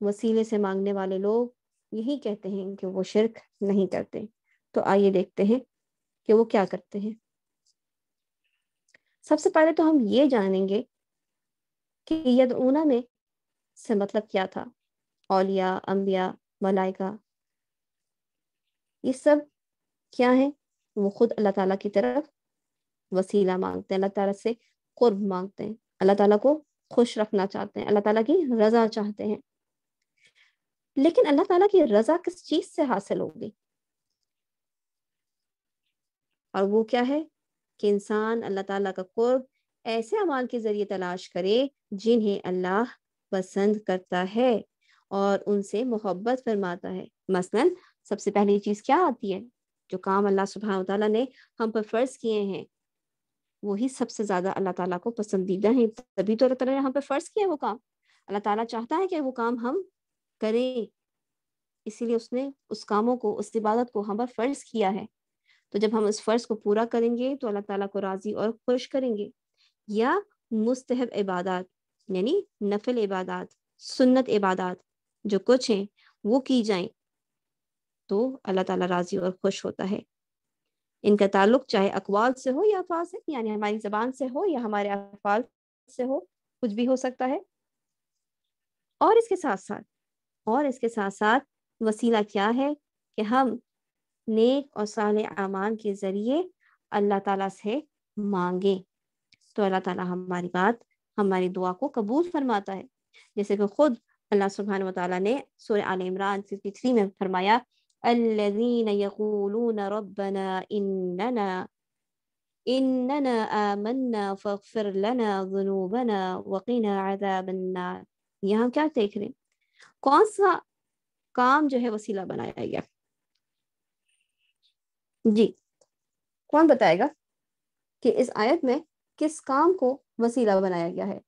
وسیلے سے مانگنے والے لوگ یہی کہتے ہیں کہ وہ شرک نہیں کرتے۔ تو آئیے دیکھتے ہیں کہ وہ کیا کرتے ہیں۔ سب سے پہلے تو ہم یہ جانیں گے کہ یدعونا میں سے مطلب کیا تھا۔ اولیاء، انبیاء، ملائکہ، یہ سب کیا ہیں؟ وہ خود اللہ تعالیٰ کی طرف وسیلہ مانگتے ہیں، اللہ تعالیٰ سے قرب مانگتے ہیں، اللہ تعالیٰ کو خوش رکھنا چاہتے ہیں، اللہ تعالیٰ کی رضا چاہتے ہیں۔ لیکن اللہ تعالیٰ کی رضا کس چیز سے حاصل ہوگی؟ اور وہ کیا ہے کہ انسان اللہ تعالیٰ کا قرب ایسے اعمال کے ذریعے تلاش کرے جنہیں اللہ پسند کرتا ہے اور ان سے محبت فرماتا ہے۔ مثلا سب سے پہلی چیز کیا آتی ہے؟ جو کام اللہ سبحانہ وتعالیٰ نے ہم پر فرض کیے ہیں وہی سب سے زیادہ اللہ تعالیٰ کو پسندیدہ ہیں، تبھی تو اللہ تعالیٰ نے ہم پر فرض کیا وہ کام۔ اللہ تعالیٰ چاہتا ہے کہ وہ کام ہم کریں، اسی لیے اس نے اس کاموں کو، اس عبادت کو ہم پر فرض کیا ہے۔ تو جب ہم اس فرض کو پورا کریں گے تو اللہ تعالیٰ کو راضی اور خوش کریں گے۔ یا مستحب عبادات یعنی نفل عبادات، سنت عبادات جو کچھ ہیں وہ کی جائیں تو اللہ تعالیٰ راضی اور خوش ہوتا ہے۔ ان کا تعلق چاہے اقوال سے ہو یا افعال سے، یعنی ہماری زبان سے ہو یا ہمارے افعال سے ہو، کچھ بھی ہو سکتا ہے۔ اور اس کے ساتھ ساتھ وسیلہ کیا ہے کہ ہم نیک اور صالح اعمال کے ذریعے اللہ تعالیٰ سے مانگیں تو اللہ تعالیٰ ہماری بات، ہماری دعا کو قبول فرماتا ہے۔ جیسے کہ خود اللہ سبحانہ وتعالیٰ نے سورہ آل عمران 53 میں فرمایا، الذین یقولون ربنا اننا آمنا فاغفر لنا ذنوبنا وقنا عذاب النار۔ یہاں کیا دیکھ رہے ہیں؟ کون سا کام جو ہے وسیلہ بنایا گیا؟ جی کون بتائے گا کہ اس آیت میں کس کام کو وسیلہ بنایا گیا ہے؟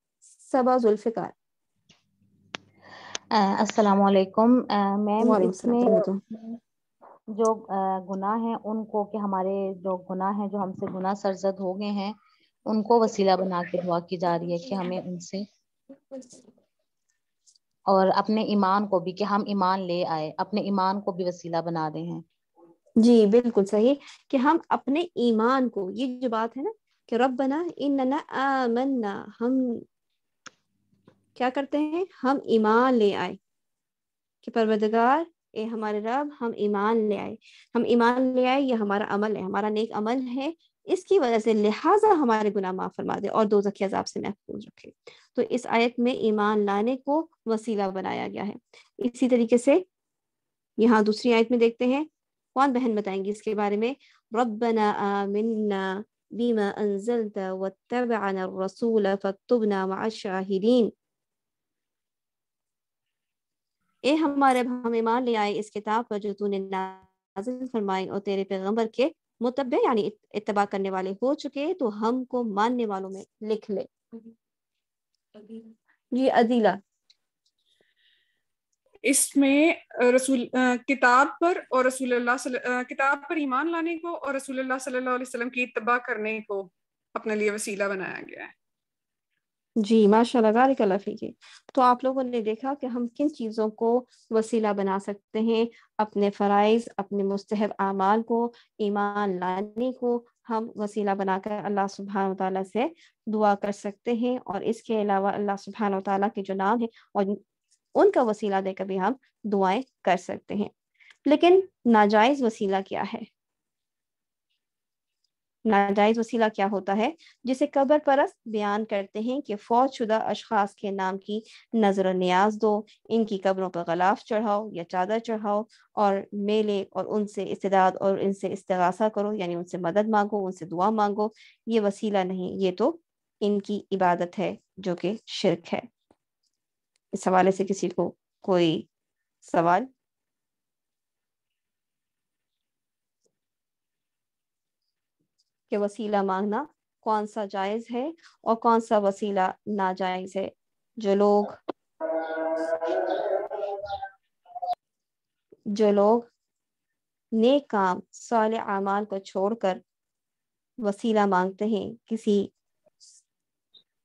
صبا ذوالفقار۔ السلام علیکم میم، وعلیکم اس السلام میں ورحمۃ اللہ۔ جو گناہ ہیں ان کو، کہ ہمارے جو گناہ ہیں، جو ہم سے گناہ سرزد ہو گئے ہیں، ان کو وسیلہ بنا کے دعا کی جا رہی ہے کہ ہمیں ان سے، اور اپنے ایمان کو بھی، کہ ہم ایمان لے آئے، اپنے ایمان کو بھی وسیلہ بنا رہے ہیں۔ جی بالکل صحیح، کہ ہم اپنے ایمان کو، یہ جو بات ہے نا کہ ربنا اننا آمنا، ہم کیا کرتے ہیں؟ ہم ایمان لے آئے کہ پروردگار اے ہمارے رب، ہم ایمان لے آئے، ہم ایمان لے آئے، یہ ہمارا عمل ہے، ہمارا نیک عمل ہے، اس کی وجہ سے لہٰذا ہمارے گناہ معاف فرما دے اور دوزخ کے عذاب سے محفوظ رکھے۔ تو اس آیت میں ایمان لانے کو وسیلہ بنایا گیا ہے۔ اسی طریقے سے یہاں دوسری آیت میں دیکھتے ہیں، کون بہن بتائیں گی اس کے بارے میں؟ ربنا آمنا بما انزلت واتبعنا الرسول فاکتبنا مع الشاہدین۔ اے ہمارے، ہم ایمان لے آئے اس کتاب پر جو تو نے نازل فرمائی اور تیرے پیغمبر کے متبع یعنی اتباع کرنے والے ہو چکے تو ہم کو ماننے والوں میں لکھ لے۔ جی عدیلہ، اس میں رسول کتاب پر اور رسول اللہ کتاب پر ایمان لانے کو اور رسول اللہ صلی اللہ علیہ وسلم کی اتباع کرنے کو اپنے لیے وسیلہ بنایا گیا ہے۔ جی ماشاء اللہ، بارک اللہ فیک۔ تو آپ لوگوں نے دیکھا کہ ہم کن چیزوں کو وسیلہ بنا سکتے ہیں، اپنے فرائض، اپنے مستحب اعمال کو، ایمان لانے کو ہم وسیلہ بنا کر اللہ سبحانہ وتعالیٰ سے دعا کر سکتے ہیں، اور اس کے علاوہ اللہ سبحانہ وتعالیٰ کے جو نام ہیں اور ان کا وسیلہ دے کر بھی ہم دعائیں کر سکتے ہیں۔ لیکن ناجائز وسیلہ کیا ہے؟ ناجائز وسیلہ کیا ہوتا ہے؟ جسے قبر پرست بیان کرتے ہیں کہ فوت شدہ اشخاص کے نام کی نظر و نیاز دو، ان کی قبروں پر غلاف چڑھاؤ یا چادر چڑھاؤ اور میلے اور ان سے استداد اور ان سے استغاثہ کرو، یعنی ان سے مدد مانگو، ان سے دعا مانگو۔ یہ وسیلہ نہیں، یہ تو ان کی عبادت ہے جو کہ شرک ہے۔ اس حوالے سے کسی کو کوئی سوال؟ کہ وسیلہ مانگنا کون سا جائز ہے اور کون سا وسیلہ ناجائز ہے؟ جو لوگ نیک کام صالح اعمال کو چھوڑ کر وسیلہ مانگتے ہیں، کسی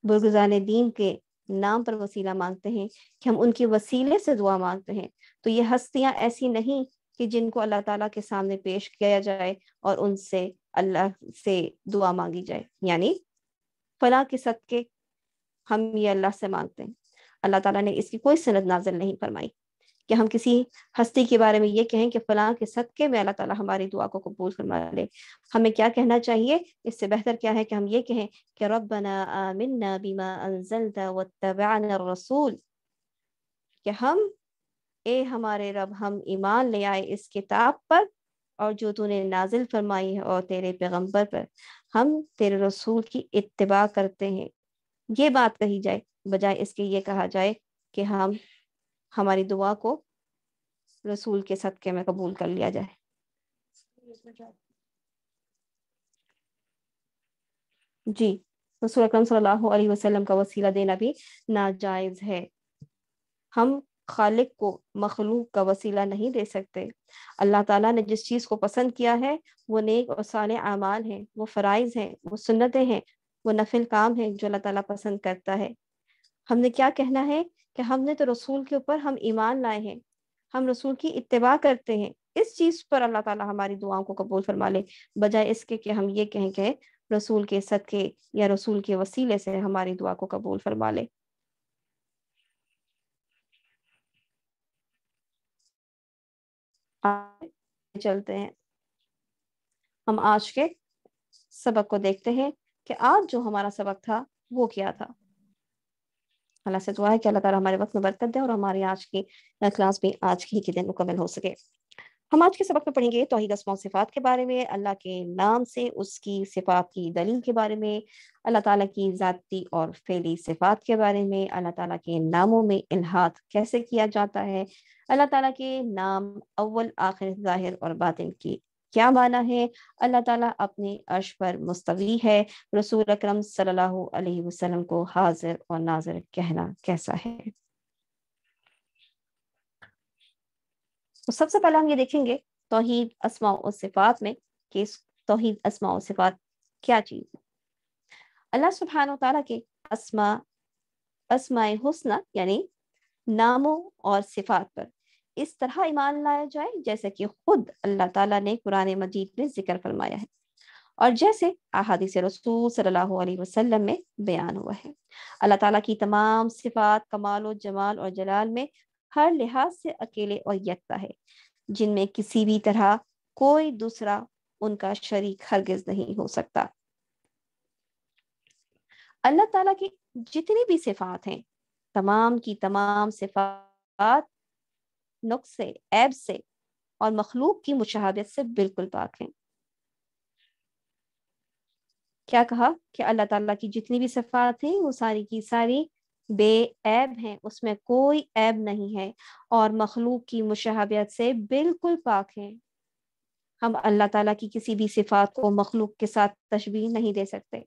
بزرگان دین کے نام پر وسیلہ مانگتے ہیں کہ ہم ان کے وسیلے سے دعا مانگتے ہیں، تو یہ ہستیاں ایسی نہیں کہ جن کو اللہ تعالیٰ کے سامنے پیش کیا جائے اور ان سے اللہ سے دعا مانگی جائے، یعنی فلاں کے صدقے ہم یہ اللہ سے مانگتے ہیں۔ اللہ تعالیٰ نے اس کی کوئی سند نازل نہیں فرمائی کہ ہم کسی ہستی کے بارے میں یہ کہیں کہ فلاں کے صدقے میں اللہ تعالیٰ ہماری دعا کو قبول فرما لے۔ ہمیں کیا کہنا چاہیے؟ اس سے بہتر کیا ہے کہ ہم یہ کہیں کہ ربنا آمنا بما انزلت واتبعنا الرسول، کہ اے ہمارے رب، ہم ایمان لے آئے اس کتاب پر اور جو تو نے نازل فرمائی ہے اور تیرے پیغمبر پر، ہم تیرے رسول کی اتباع کرتے ہیں۔ یہ بات کہی جائے بجائے اس کے یہ کہا جائے کہ ہماری دعا کو رسول کے صدقے میں قبول کر لیا جائے۔ جی، رسول اکرم صلی اللہ علیہ وسلم کا وسیلہ دینا بھی ناجائز ہے۔ ہم خالق کو مخلوق کا وسیلہ نہیں دے سکتے۔ اللہ تعالیٰ نے جس چیز کو پسند کیا ہے وہ نیک اور صالح اعمال ہیں، وہ فرائض ہیں، وہ سنتیں ہیں، وہ نفل کام ہیں جو اللہ تعالیٰ پسند کرتا ہے۔ ہم نے کیا کہنا ہے کہ ہم نے تو رسول کے اوپر ہم ایمان لائے ہیں، ہم رسول کی اتباع کرتے ہیں، اس چیز پر اللہ تعالیٰ ہماری دعاؤں کو قبول فرما لے، بجائے اس کے کہ ہم یہ کہیں کہ رسول کے صدقے یا رسول کے وسیلے سے ہماری دعا کو قبول فرما لے۔ چلتے ہیں، ہم آج کے سبق کو دیکھتے ہیں کہ آج جو ہمارا سبق تھا وہ کیا تھا۔ اللہ سے دعا ہے کہ اللہ تعالیٰ ہمارے وقت میں برکت دے اور ہماری آج کی کلاس بھی آج ہی کے دن مکمل ہو سکے۔ ہم آج کے سبق میں پڑھیں گے توحید اسماء و صفات کے بارے میں، اللہ کے نام سے اس کی صفات کی دلیل کے بارے میں، اللہ تعالیٰ کی ذاتی اور فعلی صفات کے بارے میں، اللہ تعالیٰ کے ناموں میں الحاد کیسے کیا جاتا ہے، اللہ تعالیٰ کے نام اول آخر ظاہر اور باطن کی کیا معنی ہے، اللہ تعالیٰ اپنے عرش پر مستوی ہے، رسول اکرم صلی اللہ علیہ وسلم کو حاضر اور ناظر کہنا کیسا ہے۔ تو سب سے پہلے ہم یہ دیکھیں گے توحید اسماء و صفات میں کہ توحید اسماء و صفات کیا چیز ہے۔ اللہ سبحانہ و تعالیٰ کے اسماء حسنہ یعنی ناموں اور صفات پر اس طرح ایمان لایا جائے جیسے کہ خود اللہ تعالیٰ نے قرآن مجید میں ذکر فرمایا ہے اور جیسے احادیث رسول صلی اللہ علیہ وسلم میں بیان ہوا ہے۔ اللہ تعالیٰ کی تمام صفات کمال و جمال اور جلال میں ہر لحاظ سے اکیلے اور یکتا ہے، جن میں کسی بھی طرح کوئی دوسرا ان کا شریک ہرگز نہیں ہو سکتا۔ اللہ تعالیٰ کی جتنی بھی صفات ہیں، تمام کی تمام صفات نقص سے، عیب سے اور مخلوق کی مشابہت سے بالکل پاک ہیں۔ کیا کہا کہ اللہ تعالیٰ کی جتنی بھی صفات ہیں وہ ساری کی ساری بے عیب ہیں، اس میں کوئی عیب نہیں ہے اور مخلوق کی مشابہت سے بالکل پاک ہیں۔ ہم اللہ تعالیٰ کی کسی بھی صفات کو مخلوق کے ساتھ تشبیہ نہیں دے سکتے،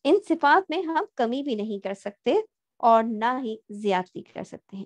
ان صفات میں ہم کمی بھی نہیں کر سکتے اور نہ ہی زیادتی کر سکتے ہیں۔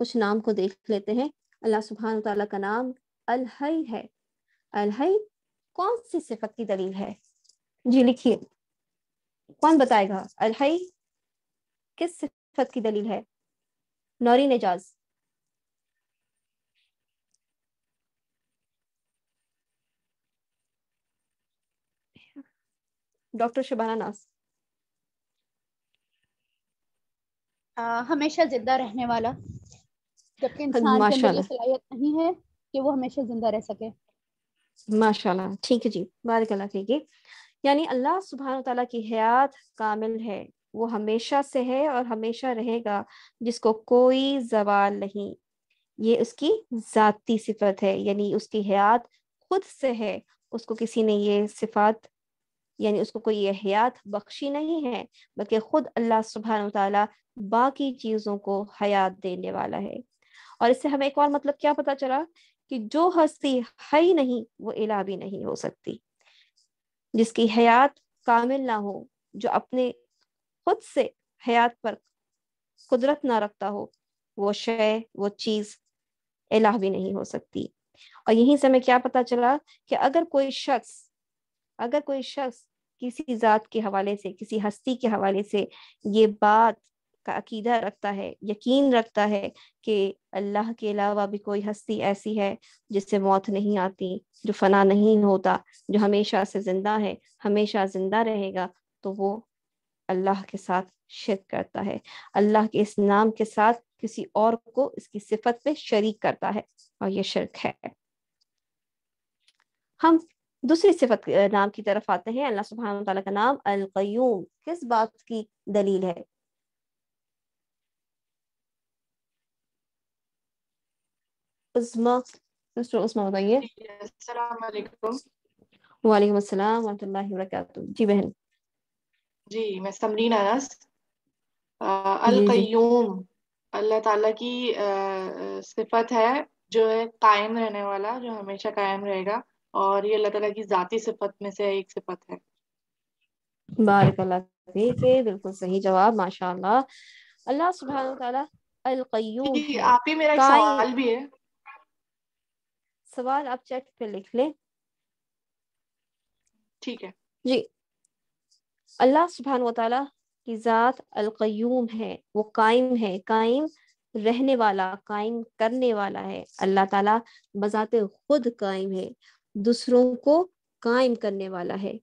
کچھ نام کو دیکھ لیتے ہیں. اللہ سبحانہ تعالیٰ کا نام الحی ہے. الحی کون سی صفت کی دلیل ہے؟ جی لکھیے, کون بتائے گا الحی کس صفت کی دلیل ہے؟ نورین اعجاز. ڈاکٹر شبانہ ناز. ہمیشہ زندہ رہنے والا، جبکہ انسان کے ماشاء اندر یہ اللہ صلاحیت نہیں ہے کہ وہ ہمیشہ زندہ رہ سکے. ماشاء اللہ, ٹھیک ہے جی, بارک اللہ فیک. یعنی اللہ سبحانہ تعالیٰ کی حیات کامل ہے, وہ ہمیشہ سے ہے اور ہمیشہ رہے گا, جس کو کوئی زوال نہیں. یہ اس کی ذاتی صفت ہے, یعنی اس کی حیات خود سے ہے, اس کو کسی نے یہ صفات یعنی اس کو کوئی یہ حیات بخشی نہیں ہے, بلکہ خود اللہ سبحانہ تعالیٰ باقی چیزوں کو حیات دینے والا ہے. اور اس سے ہمیں ایک اور مطلب کیا پتا چلا کہ جو ہستی ہے ہی نہیں وہ الہ بھی نہیں ہو سکتی. جس کی حیات کامل نہ ہو, جو اپنے خود سے حیات پر قدرت نہ رکھتا ہو, وہ شے وہ چیز الہ بھی نہیں ہو سکتی. اور یہیں سے ہمیں کیا پتا چلا کہ اگر کوئی شخص کسی ذات کے حوالے سے, کسی ہستی کے حوالے سے یہ بات کا عقیدہ رکھتا ہے, یقین رکھتا ہے کہ اللہ کے علاوہ بھی کوئی ہستی ایسی ہے جس سے موت نہیں آتی, جو فنا نہیں ہوتا, جو ہمیشہ سے زندہ ہے, ہمیشہ زندہ رہے گا, تو وہ اللہ کے ساتھ شرک کرتا ہے, اللہ کے اس نام کے ساتھ کسی اور کو اس کی صفت پہ شریک کرتا ہے, اور یہ شرک ہے. ہم دوسری صفت نام کی طرف آتے ہیں. اللہ سبحانہ تعالیٰ کا نام القیوم کس بات کی دلیل ہے؟ عثما بتائیے. السلام علیکم. وعلیکم السلام ورحمۃ اللہ وبرکاتہ. جی بہن. جی میں سمرین انس. جی جی القیوم اللہ تعالیٰ کی صفت ہے, جو ہے قائم رہنے والا, جو ہمیشہ قائم رہے گا, اور یہ اللہ تعالیٰ کی ذاتی صفت میں سے ایک صفت ہے. بارک اللہ فیک, بالکل صحیح جواب, ماشاء اللہ. اللہ سبحانہ وتعالی القیوم جی ہے, آپ ہی, میرا ایک قائم. سوال بھی ہے. سوال آپ چیٹ پہ لکھ لیں. ٹھیک ہے. جی, اللہ سبحانہ وتعالی کی ذات القیوم ہے, وہ قائم ہے, قائم رہنے والا, قائم کرنے والا ہے. اللہ تعالیٰ بذات خود قائم ہے, دوسروں کو قائم کرنے والا ہے.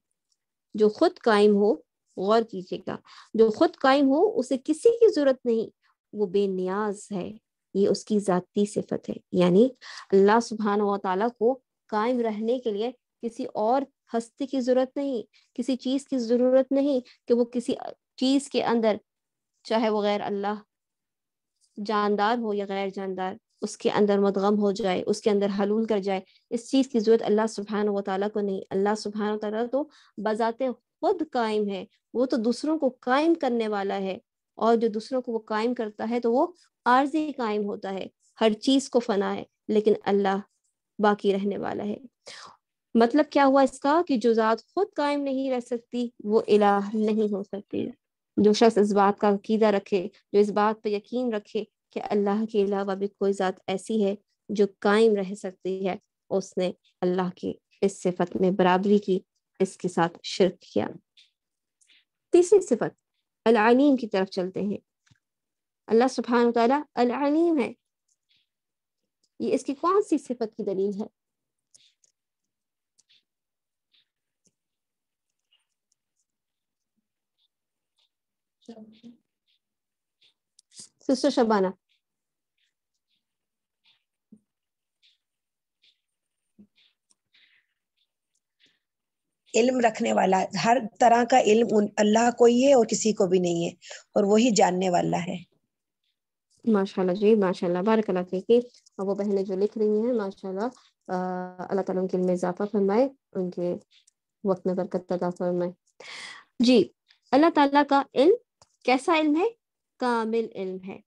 جو خود قائم ہو, غور کیجیے گا, جو خود قائم ہو اسے کسی کی ضرورت نہیں, وہ بے نیاز ہے, یہ اس کی ذاتی صفت ہے. یعنی اللہ سبحانہ و تعالیٰ کو قائم رہنے کے لیے کسی اور ہستی کی ضرورت نہیں, کسی چیز کی ضرورت نہیں کہ وہ کسی چیز کے اندر, چاہے وہ غیر اللہ جاندار ہو یا غیر جاندار, اس کے اندر مدغم ہو جائے, اس کے اندر حلول کر جائے. اس چیز کی ضرورت اللہ سبحانہ و تعالیٰ کو نہیں. اللہ سبحانہ و تعالیٰ تو بذات خود قائم ہے, وہ تو دوسروں کو قائم کرنے والا ہے, اور جو دوسروں کو وہ قائم کرتا ہے تو وہ عارضی قائم ہوتا ہے, ہر چیز کو فنا ہے, لیکن اللہ باقی رہنے والا ہے. مطلب کیا ہوا اس کا, کہ جو ذات خود قائم نہیں رہ سکتی وہ الہ نہیں ہو سکتی. جو شخص اس بات کا عقیدہ رکھے, جو اس بات پہ یقین رکھے کہ اللہ کے علاوہ بھی کوئی ذات ایسی ہے جو قائم رہ سکتی ہے, اس نے اللہ کی اس صفت میں برابری کی, اس کے ساتھ شرک کیا. تیسری صفت العلیم کی طرف چلتے ہیں. اللہ سبحانہ وتعالی العلیم ہے, یہ اس کی کون سی صفت کی دلیل ہے؟ سسٹر شبانہ. علم رکھنے والا, ہر طرح کا علم اللہ کو ہی ہے اور کسی کو بھی نہیں ہے, اور وہی جاننے والا ہے. ماشاءاللہ جی, ماشاءاللہ, بارک اللہ فیک. اور وہ بہنیں جو لکھ رہی ہیں ماشاءاللہ, اللہ تعالیٰ ان کے علم میں اضافہ فرمائے, ان کے وقت میں برکت عطا فرمائے. جی, اللہ تعالیٰ کا علم کیسا علم ہے؟ کامل علم ہے,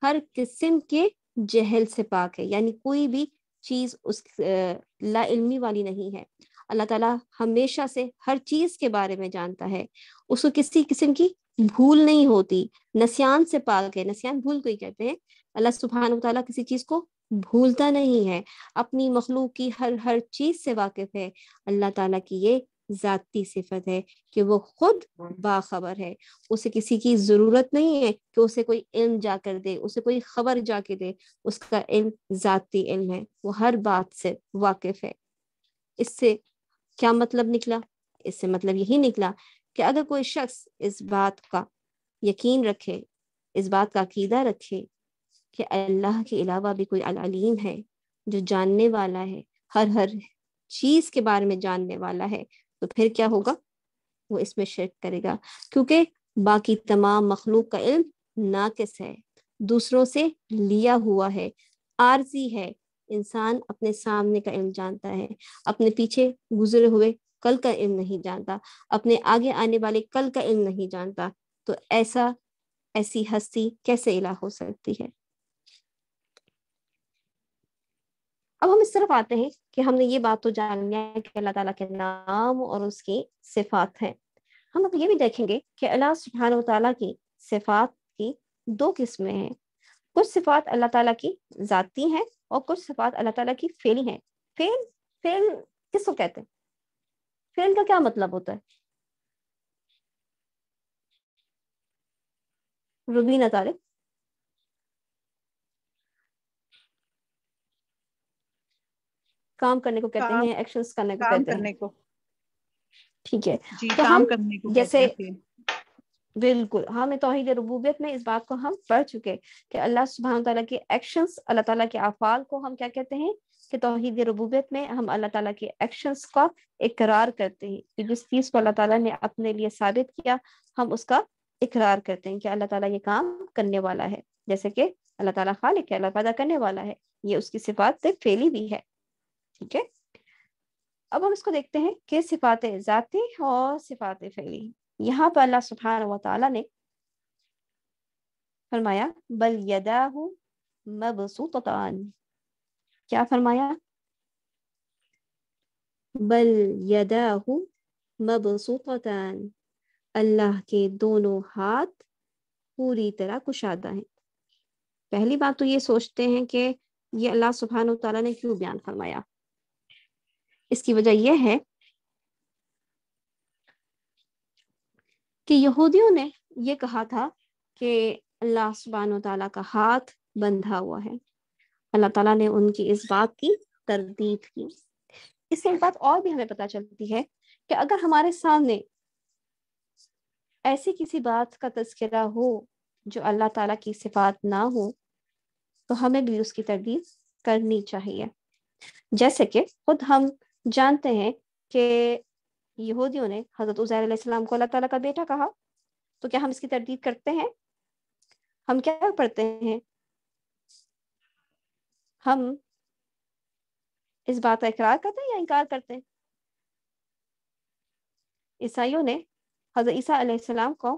ہر قسم کے جہل سے پاک ہے, یعنی کوئی بھی چیز اس لا علمی والی نہیں ہے. اللہ تعالیٰ ہمیشہ سے ہر چیز کے بارے میں جانتا ہے, اس کو کسی قسم کی بھول نہیں ہوتی, نسیان سے پاک ہے. نسیان بھول کو ہی کہتے ہیں. اللہ سبحانہ و تعالیٰ کسی چیز کو بھولتا نہیں ہے، اپنی مخلوق کی ہر چیز سے واقف ہے۔ اللہ تعالیٰ کی یہ ذاتی صفت ہے کہ وہ خود باخبر ہے، اسے کسی کی ضرورت نہیں ہے کہ اسے کوئی علم جا کر دے، اسے کوئی خبر جا کے دے، اس کا علم ذاتی علم ہے، وہ ہر بات سے واقف ہے۔ اس سے کیا مطلب نکلا؟ اس سے مطلب یہی نکلا کہ اگر کوئی شخص اس بات کا یقین رکھے، اس بات کا عقیدہ رکھے کہ اللہ کے علاوہ بھی کوئی العلیم ہے جو جاننے والا ہے، ہر چیز کے بارے میں جاننے والا ہے، تو پھر کیا ہوگا؟ وہ اس میں شرک کرے گا، کیونکہ باقی تمام مخلوق کا علم ناقص ہے، دوسروں سے لیا ہوا ہے، عارضی ہے۔ انسان اپنے سامنے کا علم جانتا ہے، اپنے پیچھے گزرے ہوئے کل کا علم نہیں جانتا، اپنے آگے آنے والے کل کا علم نہیں جانتا، تو ایسی ہستی کیسے الہ ہو سکتی ہے؟ اب ہم اس طرف آتے ہیں کہ ہم نے یہ بات تو جان لیا کہ اللہ تعالیٰ کے نام اور اس کی صفات ہیں، ہم اب یہ بھی دیکھیں گے کہ اللہ سبحانہ و تعالیٰ کی صفات کی دو قسمیں ہیں۔ کچھ صفات اللہ تعالیٰ کی ذاتی ہیں اور کچھ صفات اللہ تعالیٰ کی فعلی ہیں۔ فعل کس کو کہتے ہیں؟ فعل کا کیا مطلب ہوتا ہے؟ روبینہ طارق، کام کرنے کو کہتے ہیں، ایکشنز کرنے کو کام کہتے ہیں۔ کرنے کو، ٹھیک ہے، جی تو کام ہم کرنے کو جیسے کہتے ہیں۔ بالکل ہم توحید ربوبیت میں اس بات کو ہم پڑھ چکے کہ اللہ سبحانہ تعالیٰ کے ایکشنز، اللہ تعالیٰ کے افعال کو ہم کیا کہتے ہیں کہ توحید ربوبیت میں ہم اللہ تعالیٰ کے ایکشنز کا اقرار کرتے ہیں کہ جس چیز کو اللہ تعالیٰ نے اپنے لیے ثابت کیا ہم اس کا اقرار کرتے ہیں کہ اللہ تعالیٰ یہ کام کرنے والا ہے، جیسے کہ اللہ تعالیٰ خالق ہے، اللہ پیدا کرنے والا ہے، یہ اس کی صفات فعلی بھی ہے۔ ٹھیک ہے، اب ہم اس کو دیکھتے ہیں کہ صفات ذاتی اور صفات فعلی۔ یہاں پر اللہ سبحانہ و تعالیٰ نے فرمایا بل یداہ مبسوطتان، کیا فرمایا؟ بل یداہ مبسوطتان، اللہ کے دونوں ہاتھ پوری طرح کشادہ ہیں۔ پہلی بات تو یہ سوچتے ہیں کہ یہ اللہ سبحانہ و تعالیٰ نے کیوں بیان فرمایا؟ اس کی وجہ یہ ہے کہ یہودیوں نے یہ کہا تھا کہ اللہ سبحانہ و تعالیٰ کا ہاتھ بندھا ہوا ہے، اللہ تعالیٰ نے ان کی اس بات کی تردید کی۔ اس سے ایک بات اور بھی ہمیں پتہ چلتی ہے کہ اگر ہمارے سامنے ایسی کسی بات کا تذکرہ ہو جو اللہ تعالیٰ کی صفات نہ ہو تو ہمیں بھی اس کی تردید کرنی چاہیے۔ جیسے کہ خود ہم جانتے ہیں کہ یہودیوں نے حضرت عزیر علیہ السلام کو اللہ تعالیٰ کا بیٹا کہا، تو کیا ہم اس کی تردید کرتے ہیں؟ ہم کیا پڑھتے ہیں؟ ہم اس بات کا اقرار کرتے ہیں یا انکار کرتے ہیں؟ عیسائیوں نے حضرت عیسیٰ علیہ السلام کو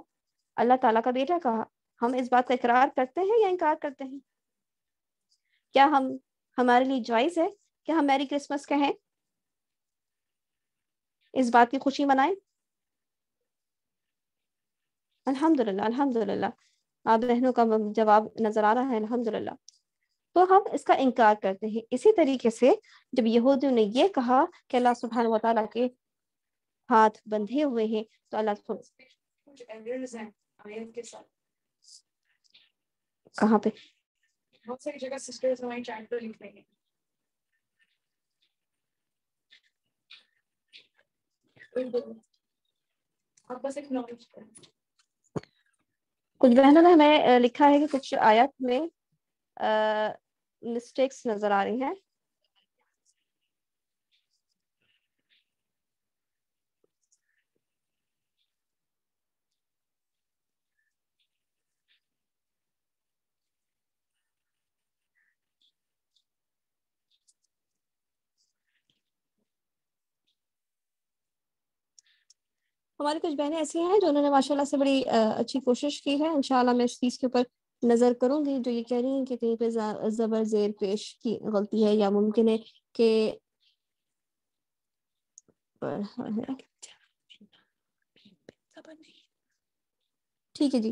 اللہ تعالیٰ کا بیٹا کہا، ہم اس بات کا اقرار کرتے ہیں یا انکار کرتے ہیں؟ کیا ہمارے لیے جائز ہے کہ ہم میری کرسمس کہیں، اس بات کی خوشی منائیں؟ الحمدللہ الحمدللہ، آپ بہنوں کا جواب نظر آ رہا ہے، الحمدللہ۔ تو ہم اس کا انکار کرتے ہیں۔ اسی طریقے سے جب یہودیوں نے یہ کہا کہ اللہ سبحانہ و تعالیٰ کے ہاتھ بندھے ہوئے ہیں تو اللہ کہاں پہ بہت ساری جگہ سسٹرز ہماری چیٹ پر لکھ رہی ہیں۔ کچھ بہنوں نے ہمیں لکھا ہے کہ کچھ آیات میں مسٹیکس نظر آ رہی ہیں۔ ہماری کچھ بہنیں ایسی ہیں جو انہوں نے ماشاءاللہ سے بڑی اچھی کوشش کی ہے، انشاءاللہ میں اس چیز کے اوپر نظر کروں گی جو یہ کہہ رہی ہیں کہ کہیں پہ زبر زیر پیش کی غلطی ہے یا ممکن ہے کہ ٹھیک ہے جی،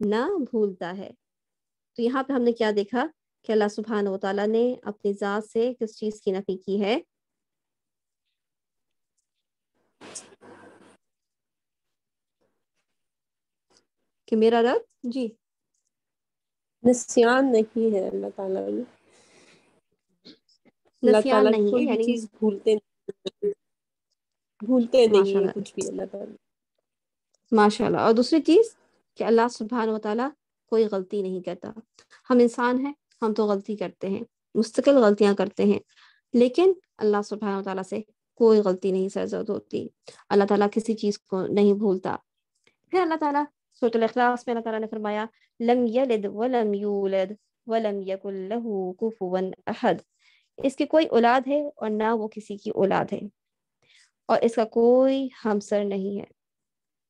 نہ بھولتا ہے. تو یہاں پہ ہم نے کیا دیکھا کہ اللہ سبحانہ و تعالیٰ نے اپنی ذات سے کس چیز کی نفی کی ہے؟ کہ میرا رب جی نسیان نہیں ہے اللہ تعالیٰ میں. اللہ نسیان تعالیٰ نہیں ہے، کوئی بھی یعنی چیز بھولتے نہیں ہے کچھ بھی اللہ تعالیٰ. ماشاء اللہ. اور دوسری چیز کہ اللہ سبحانہ و تعالیٰ کوئی غلطی نہیں کرتا. ہم انسان ہیں، ہم تو غلطی کرتے ہیں، مستقل غلطیاں کرتے ہیں، لیکن اللہ سبحانہ و تعالیٰ سے کوئی غلطی نہیں سرزد ہوتی. اللہ تعالیٰ کسی چیز کو نہیں بھولتا. پھر اللہ تعالیٰ سورۃ الاخلاص میں اللہ تعالیٰ نے فرمایا لم یلد ولم یولد ولم یکن لہ کفوا احد. اس کی کوئی اولاد ہے اور نہ وہ کسی کی اولاد ہے، اور اس کا کوئی ہمسر نہیں ہے.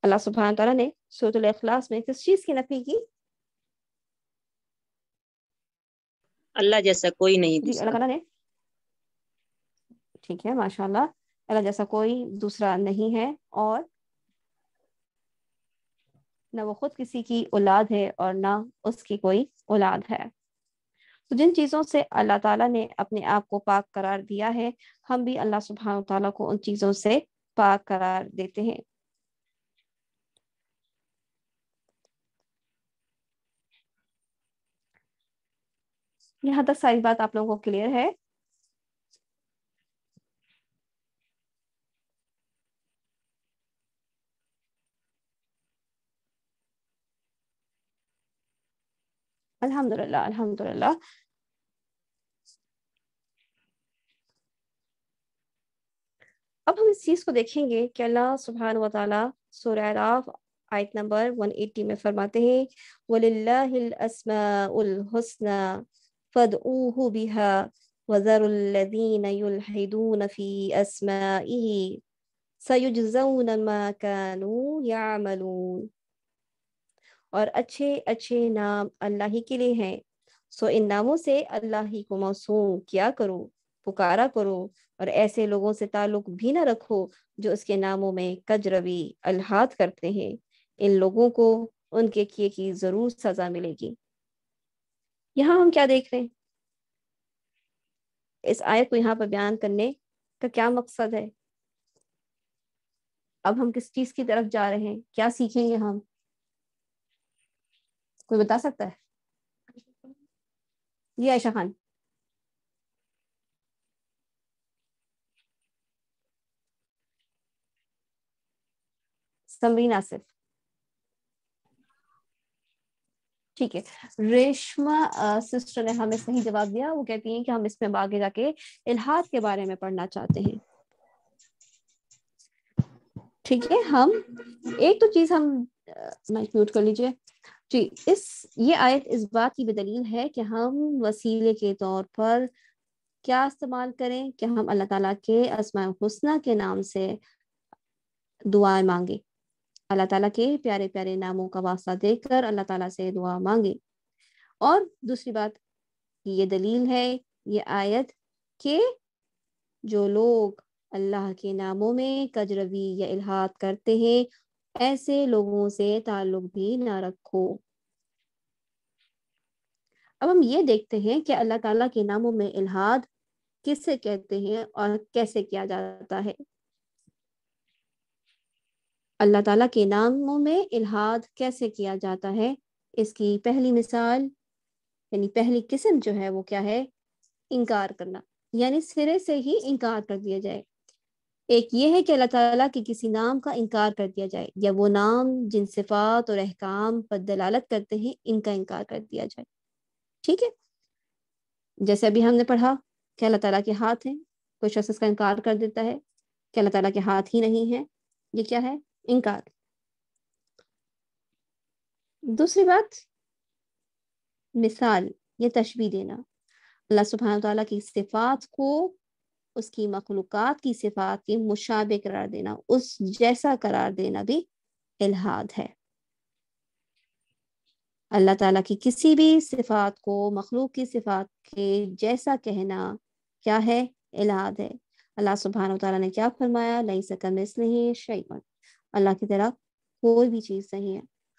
اللہ سبحانہ تعالیٰ نے سورۃ الاخلاص میں کس چیز کی نفی کی؟ اللہ جیسا کوئی نہیں جی اللہ دوسرا. تعالیٰ نے، ٹھیک ہے ماشاء اللہ، اللہ جیسا کوئی دوسرا نہیں ہے، اور نہ وہ خود کسی کی اولاد ہے اور نہ اس کی کوئی اولاد ہے. تو جن چیزوں سے اللہ تعالیٰ نے اپنے آپ کو پاک قرار دیا ہے، ہم بھی اللہ سبحانہ تعالیٰ کو ان چیزوں سے پاک قرار دیتے ہیں. یہاں تک ساری بات آپ لوگوں کو کلیئر ہے؟ الحمدللہ الحمدللہ. اب ہم اس چیز کو دیکھیں گے کہ اللہ سبحانہ و تعالیٰ سورہ اعراف آیت نمبر 180 میں فرماتے ہیں وَلِلَّهِ الْأَسْمَاءُ الْحُسْنَى فَادْعُوهُ بِهَا وَذَرُوا الَّذِينَ يُلْحِدُونَ فِي أَسْمَائِهِ سَيُجْزَوْنَ مَا كَانُوا يَعْمَلُونَ. اور اچھے اچھے نام اللہ ہی کے لیے ہیں، سو ان ناموں سے اللہ ہی کو موسوم کیا کرو، پکارا کرو، اور ایسے لوگوں سے تعلق بھی نہ رکھو جو اس کے ناموں میں کجروی الحاد کرتے ہیں. ان لوگوں کو ان کے کیے کی ضرور سزا ملے گی. یہاں ہم کیا دیکھ رہے ہیں؟ اس آیت کو یہاں پر بیان کرنے کا کیا مقصد ہے؟ اب ہم کس چیز کی طرف جا رہے ہیں؟ کیا سیکھیں گے ہم؟ کوئی بتا سکتا ہے؟ جی عائشہ خان. سمرین آصف. ٹھیک ہے. ریشما سسٹر نے ہمیں صحیح جواب دیا. وہ کہتی ہیں کہ ہم اس میں آگے جا کے الحاد کے بارے میں پڑھنا چاہتے ہیں. ٹھیک ہے. ہم ایک تو چیز ہم مائک میوٹ کر لیجئے جی. یہ آیت اس بات کی بدلیل ہے کہ ہم وسیلے کے طور پر کیا استعمال کریں کہ ہم اللہ تعالیٰ کے اسماء الحسنی کے نام سے دعائیں مانگیں، اللہ تعالیٰ کے پیارے پیارے ناموں کا واسطہ دے کر اللہ تعالیٰ سے دعا مانگیں. اور دوسری بات یہ دلیل ہے یہ آیت کہ جو لوگ اللہ کے ناموں میں کجروی یا الحاد کرتے ہیں ایسے لوگوں سے تعلق بھی نہ رکھو. اب ہم یہ دیکھتے ہیں کہ اللہ تعالیٰ کے ناموں میں الحاد کس سے کہتے ہیں اور کیسے کیا جاتا ہے. اللہ تعالیٰ کے ناموں میں الحاد کیسے کیا جاتا ہے، اس کی پہلی مثال یعنی پہلی قسم جو ہے وہ کیا ہے؟ انکار کرنا، یعنی سرے سے ہی انکار کر دیا جائے. ایک یہ ہے کہ اللہ تعالیٰ کے کسی نام کا انکار کر دیا جائے، یا وہ نام جن صفات اور احکام پر دلالت کرتے ہیں ان کا انکار کر دیا جائے. ٹھیک ہے. جیسے ابھی ہم نے پڑھا کہ اللہ تعالیٰ کے ہاتھ ہیں، کوئی شخص اس کا انکار کر دیتا ہے کہ اللہ تعالیٰ کے ہاتھ ہی نہیں ہے، یہ کیا ہے؟ انکار. دوسری بات مثال یہ تشبیہ دینا، اللہ سبحانہ تعالیٰ کی صفات کو اس کی مخلوقات کی صفات کے مشابہ قرار دینا، اس جیسا قرار دینا بھی الحاد ہے. اللہ تعالیٰ کی کسی بھی صفات کو مخلوق کی صفات کے جیسا کہنا کیا ہے؟ الحاد ہے. اللہ سبحانہ تعالیٰ نے کیا فرمایا؟ لیس کمثلہ شیء، اللہ کی طرح کوئی بھی چیز نہیں ہے.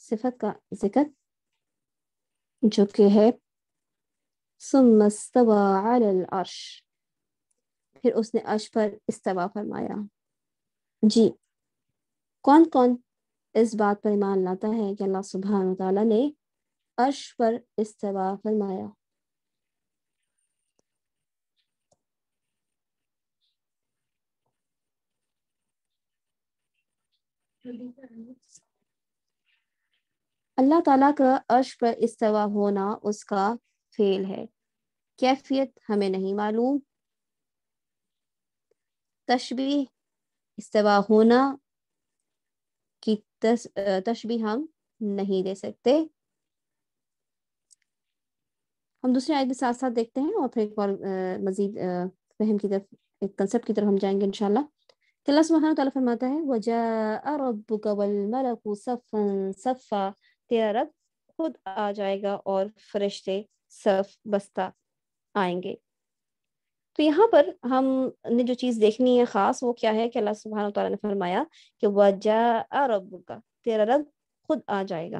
صفت کا ذکر جو کہ ہے ثم استوى علی العرش، پھر اس نے عرش پر استوا فرمایا. جی کون کون اس بات پر ایمان لاتا ہے کہ اللہ سبحانہ وتعالیٰ نے عرش پر استوا فرمایا؟ اللہ تعالیٰ کا عرش پر استوا ہونا اس کا فعل ہے، کیفیت ہمیں نہیں معلوم. تشبیہ استوا ہونا کی تشبیہ ہم نہیں دے سکتے. ہم دوسری آیت کے ساتھ ساتھ دیکھتے ہیں اور پھر ایک اور مزید فہم کی طرف، ایک کنسپٹ کی طرف ہم جائیں گے انشاءاللہ. کہ اللہ سبحانہ وتعالیٰ فرماتا ہے وَجَاءَ رَبُّكَ وَالْمَلَكُ صَفًّا صَفًّا، تیرا رب خود آ جائے گا اور فرشتے صف بستہ آئیں گے. تو یہاں پر ہم نے جو چیز دیکھنی ہے خاص وہ کیا ہے کہ اللہ سبحانہ وتعالیٰ نے فرمایا کہ وَجَاءَ رَبُّكَ، تیرا رب خود آ جائے گا.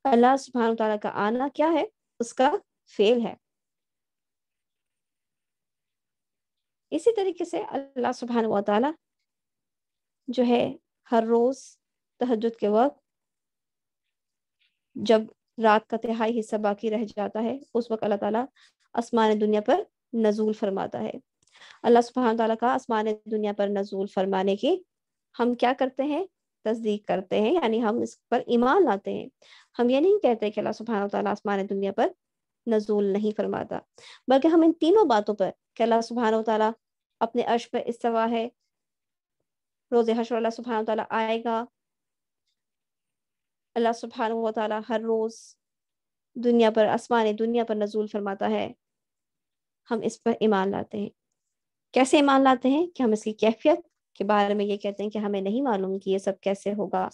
اللہ سبحانہ وتعالیٰ کا آنا کیا ہے؟ اس کا فعل ہے. اسی طریقے سے اللہ سبحانہ وتعالیٰ جو ہے ہر روز تہجد کے وقت جب رات کا تہائی حصہ باقی رہ جاتا ہے اس وقت اللہ تعالیٰ آسمان دنیا پر نزول فرماتا ہے. اللہ سبحانہ تعالیٰ کا آسمان دنیا پر نزول فرمانے کی ہم کیا کرتے ہیں؟ تصدیق کرتے ہیں، یعنی ہم اس پر ایمان لاتے ہیں. ہم یہ نہیں کہتے کہ اللہ سبحانہ تعالیٰ آسمان دنیا پر نزول نہیں فرماتا، بلکہ ہم ان تینوں باتوں پر کہ اللہ سبحانہ تعالیٰ اپنے عرش پر استوا ہے، روز حشر اللہ سبحانہ تعالیٰ آئے گا، اللہ سبحانہ و تعالیٰ ہر روز دنیا پر آسمان دنیا پر نزول فرماتا ہے، ہم اس پر ایمان لاتے ہیں. کیسے ایمان لاتے ہیں؟ کہ ہم اس کی کیفیت کے بارے میں یہ کہتے ہیں کہ ہمیں نہیں معلوم کہ یہ سب کیسے ہوگا.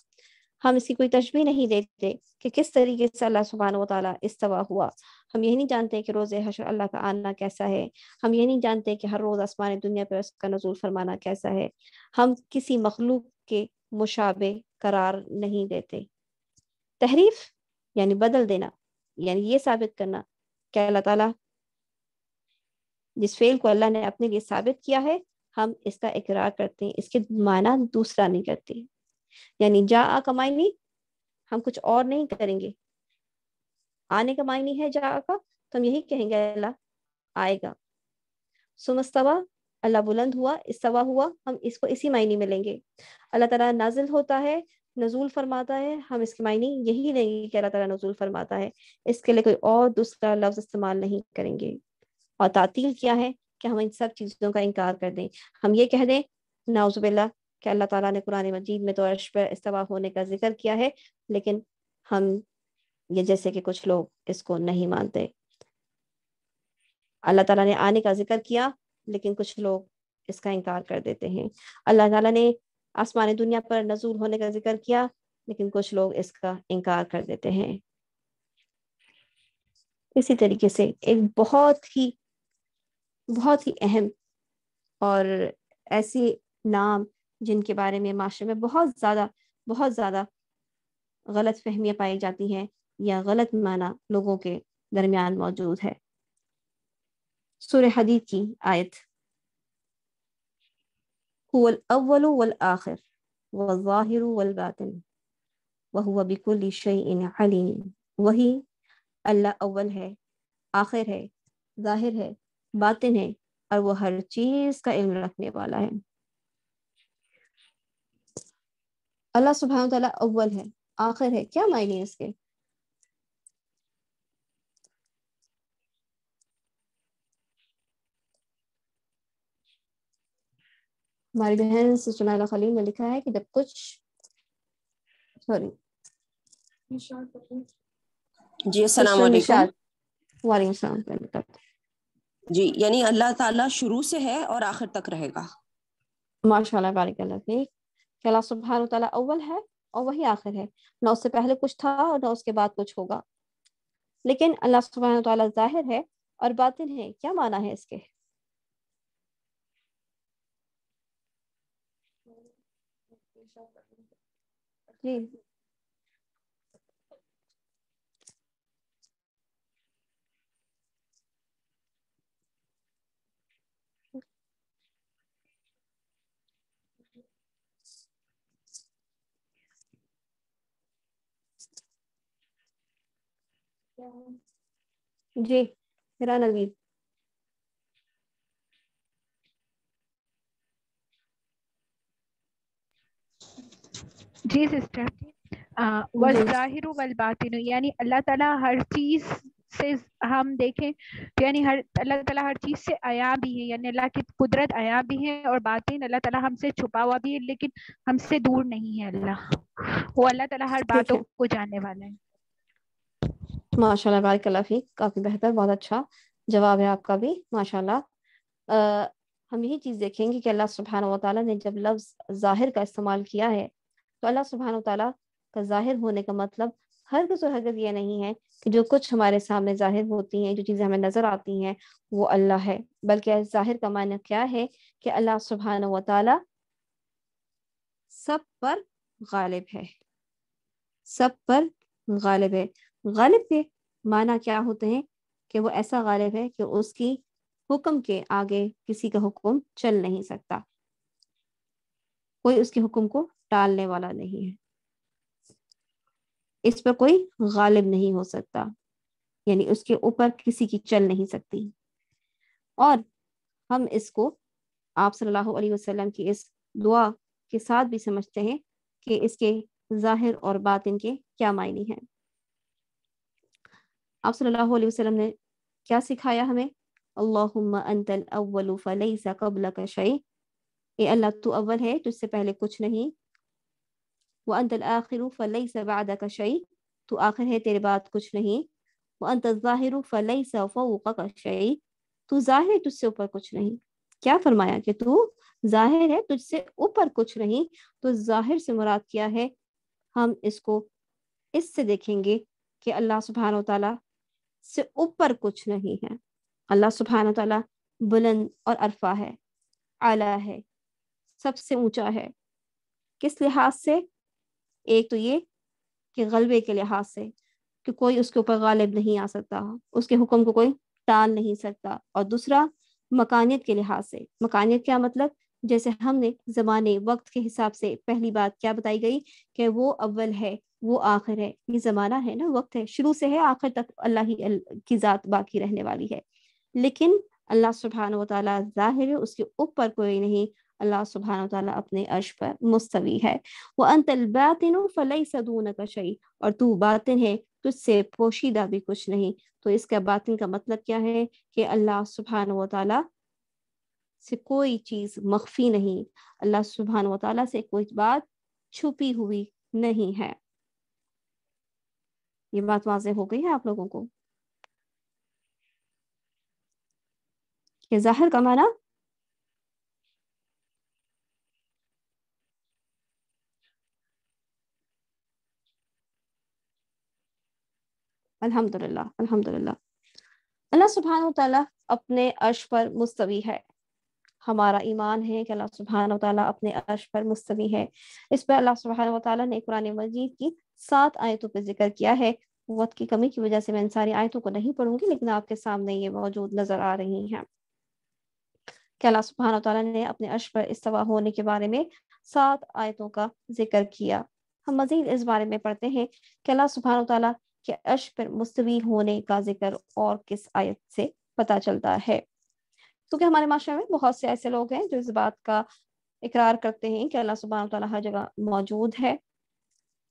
ہم اس کی کوئی تشبیہ نہیں دیتے کہ کس طریقے سے اللہ سبحانہ و تعالیٰ استوا ہوا. ہم یہ نہیں جانتے کہ روز حشر اللہ کا آنا کیسا ہے. ہم یہ نہیں جانتے کہ ہر روز آسمان دنیا پر اس کا نزول فرمانا کیسا ہے. ہم کسی مخلوق کے مشابہ قرار نہیں دیتے. تحریف یعنی بدل دینا، یعنی یہ ثابت کرنا کہ اللہ تعالیٰ جس فعل کو اللہ نے اپنے لیے ثابت کیا ہے ہم اس کا اقرار کرتے ہیں، اس کے معنی دوسرا نہیں کرتے. یعنی جا کا معنی ہم کچھ اور نہیں کریں گے. آنے کا معنی ہے جا کا تو ہم یہی کہیں گے اللہ آئے گا. ثم استوى، اللہ بلند ہوا، استوا ہوا، ہم اس کو اسی معنی میں لیں گے. اللہ تعالیٰ نازل ہوتا ہے، نزول فرماتا ہے، ہم اس کے معنی یہی لیں گے کہ اللہ تعالیٰ نزول فرماتا ہے. اس کے لیے کوئی اور دوسرا لفظ استعمال نہیں کریں گے. اور تعطیل کیا ہے کہ ہم ان سب چیزوں کا انکار کر دیں. ہم یہ کہہ دیں نعوذ باللہ کہ اللہ تعالیٰ نے قرآن مجید میں تو عرش پر استوا ہونے کا ذکر کیا ہے، لیکن ہم یہ جیسے کہ کچھ لوگ اس کو نہیں مانتے. اللہ تعالیٰ نے آنے کا ذکر کیا لیکن کچھ لوگ اس کا انکار کر دیتے ہیں. اللہ تعالیٰ نے آسمان دنیا پر نزول ہونے کا ذکر کیا لیکن کچھ لوگ اس کا انکار کر دیتے ہیں. اسی طریقے سے ایک بہت ہی اہم اور ایسی نام جن کے بارے میں معاشرے میں بہت زیادہ غلط فہمیاں پائی جاتی ہیں یا غلط معنی لوگوں کے درمیان موجود ہے. سورہ حدید کی آیت هو الاول والآخر والظاہر والباطن وهو بكل شيء علیم. وہی اللہ اول ہے، آخر ہے، ظاہر ہے، باطن ہے اور وہ ہر چیز کا علم رکھنے والا ہے. اللہ سبحانہ تعالیٰ اول ہے، آخر ہے، کیا معنی ہے اس کے؟ ہماری بہن سسٹر نائلہ خلیل نے لکھا ہے کہ جب کچھ جی السلام علیکم. وعلیکم السلام. جی یعنی اللہ تعالیٰ شروع سے ہے اور آخر تک رہے گا. ماشاء اللہ، بارک اللہ فیک. کہ اللہ سبحانہ تعالیٰ اول ہے اور وہی آخر ہے، نہ اس سے پہلے کچھ تھا اور نہ اس کے بعد کچھ ہوگا. لیکن اللہ سبحانہ تعالیٰ ظاہر ہے اور باطن ہے، کیا معنی ہے اس کے؟ جی جی میرا نوید. جی سسٹر. والظاہر والباطن یعنی اللہ تعالیٰ ہر چیز سے ہم دیکھیں تو یعنی اللہ تعالیٰ ہر چیز سے عیاں بھی ہے، یعنی اللہ کی قدرت عیاں بھی ہے، اور باطن اللہ تعالیٰ ہم سے چھپا ہوا بھی ہے لیکن ہم سے دور نہیں ہے. وہ اللہ تعالیٰ ہر باتوں کو جاننے والا ہے. ماشاء اللہ بارک اللہ فیک. کافی بہتر، بہت اچھا جواب ہے آپ کا بھی ماشاء اللہ. ہم یہی چیز دیکھیں گے کہ اللہ سبحانہ و تعالیٰ نے جب لفظ ظاہر کا استعمال کیا ہے تو اللہ سبحانہ و تعالیٰ کا ظاہر ہونے کا مطلب ہرگز و ہرگز یہ نہیں ہے کہ جو کچھ ہمارے سامنے ظاہر ہوتی ہیں، جو چیزیں ہمیں نظر آتی ہیں وہ اللہ ہے، بلکہ ظاہر کا معنی کیا ہے کہ اللہ سبحانہ و تعالیٰ سب پر غالب ہے، سب پر غالب ہے. غالب کے معنی کیا ہوتے ہیں کہ وہ ایسا غالب ہے کہ اس کی حکم کے آگے کسی کا حکم چل نہیں سکتا، کوئی اس کے حکم کو ٹالنے والا نہیں ہے، اس پر کوئی غالب نہیں ہو سکتا، یعنی اس کے اوپر کسی کی چل نہیں سکتی. اور ہم اس کو آپ صلی اللہ علیہ وسلم کی اس دعا کے ساتھ بھی سمجھتے ہیں کہ اس کے ظاہر اور باطن کے کیا معنی ہیں. آپ صلی اللہ علیہ وسلم نے کیا سکھایا ہمیں؟ اللہم انت الاول فلیس قبلک شیء، اے اللہ تو اول ہے تجھ سے پہلے کچھ نہیں. وانت الآخر فلیس بعدک شیء، تو آخر ہے تیرے بعد کچھ نہیں. وانت الظاہر فلیس فوقک شیء، تو ظاہر ہے تجھ سے اوپر کچھ نہیں. کیا فرمایا کہ تو ظاہر ہے تجھ سے اوپر کچھ نہیں. تو ظاہر سے مراد کیا ہے؟ ہم اس کو اس سے دیکھیں گے کہ اللہ سبحانہ و تعالیٰ سے اوپر کچھ نہیں ہے. اللہ سبحانہ و تعالیٰ بلند اور عرفہ ہے، اعلیٰ ہے، سب سے اونچا ہے. کس لحاظ سے؟ ایک تو یہ کہ غلبے کے لحاظ سے کہ کوئی اس کے اوپر غالب نہیں آ سکتا، اس کے حکم کو کوئی ٹال نہیں سکتا. اور دوسرا مکانیت کے لحاظ سے. مکانیت کیا مطلب؟ جیسے ہم نے زمانے وقت کے حساب سے پہلی بات کیا بتائی گئی کہ وہ اول ہے، وہ آخر ہے. یہ زمانہ ہے نا، وقت ہے، شروع سے ہے آخر تک اللہ ہی کی ذات باقی رہنے والی ہے. لیکن اللہ سبحانہ و تعالیٰ ظاہر ہے، اس کے اوپر کوئی نہیں. اللہ سبحانہ و تعالیٰ اپنے عرش پر مستوی ہے. وَأَنْتَ الْبَاطِنُ فَلَيْسَ دُونَكَ شَيْءٌ، اور تو باطن ہے، تجھ سے پوشیدہ بھی کچھ نہیں. تو اس کا باطن کا مطلب کیا ہے کہ اللہ سبحانہ و تعالیٰ سے کوئی چیز مخفی نہیں، اللہ سبحانہ و تعالیٰ سے کوئی بات چھپی ہوئی نہیں ہے. یہ بات واضح ہو گئی ہے آپ لوگوں کو کہ ظاہر کا معنی الحمدللہ الحمدللہ اللہ سبحانہ و تعالیٰ اپنے عرش پر مستوی ہے. ہمارا ایمان ہے کہ اللہ سبحانہ و تعالیٰ اپنے عرش پر مستوی ہے. اس پر اللہ سبحانہ و تعالیٰ نے قرآن مجید کی 7 آیتوں پہ ذکر کیا ہے. وقت کی کمی کی وجہ سے میں ان ساری آیتوں کو نہیں پڑھوں گی، لیکن آپ کے سامنے یہ موجود نظر آ رہی ہیں کہ اللہ سبحانہ و تعالیٰ نے اپنے عرش پر استوا ہونے کے بارے میں 7 آیتوں کا ذکر کیا. ہم مزید اس بارے میں پڑھتے ہیں کہ اللہ سبحانہ و تعالیٰ کے عرش پر مستوی ہونے کا ذکر اور کس آیت سے پتہ چلتا ہے. کیونکہ ہمارے معاشرے میں بہت سے ایسے لوگ ہیں جو اس بات کا اقرار کرتے ہیں کہ اللہ سبحانہ و تعالیٰ ہر جگہ موجود ہے.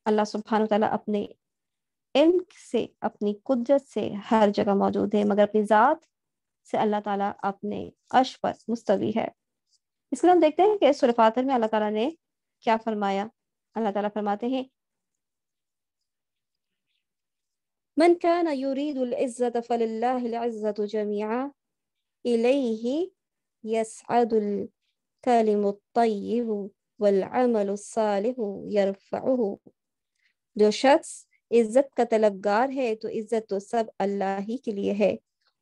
اللہ سبحانہ و تعالیٰ اپنے علم سے، اپنی قدرت سے ہر جگہ موجود ہے، مگر اپنی ذات سے اللہ تعالیٰ اپنے عرش پر مستوی ہے. اس کے لیے ہم دیکھتے ہیں کہ سورہ فاطر میں اللہ تعالیٰ نے کیا فرمایا. اللہ تعالیٰ فرماتے ہیں من كان يريد العزة فلله العزة جميعا إليه يسعد الكلم الطيب والعمل الصالح يرفعه. جو شخص عزت کا طلبگار ہے تو عزت تو سب اللہ ہی کے لیے ہے،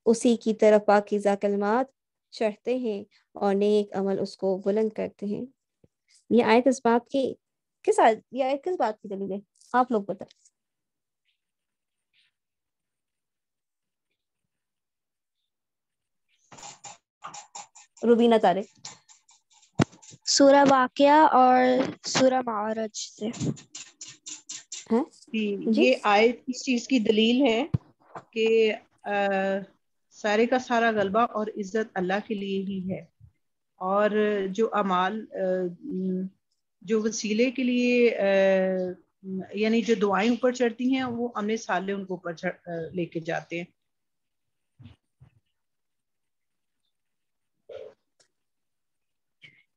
اسی کی طرف پاکیزہ کلمات چڑھتے ہیں اور نیک عمل اس کو بلند کرتے ہیں. یہ آیت اس بات کی یہ آیت کس بات کی دلیل ہے؟ آپ لوگ بتائیں. روبینہ طارق. سورہ واقعہ اور سورہ معارج سے. یہ آیت کس چیز کی دلیل ہے؟ کہ سارے کا سارا غلبہ اور عزت اللہ کے لیے ہی ہے، اور جو اعمال جو وسیلے کے لیے یعنی جو دعائیں اوپر چڑھتی ہیں وہ عمل صالح ان کو اوپر لے کے جاتے ہیں۔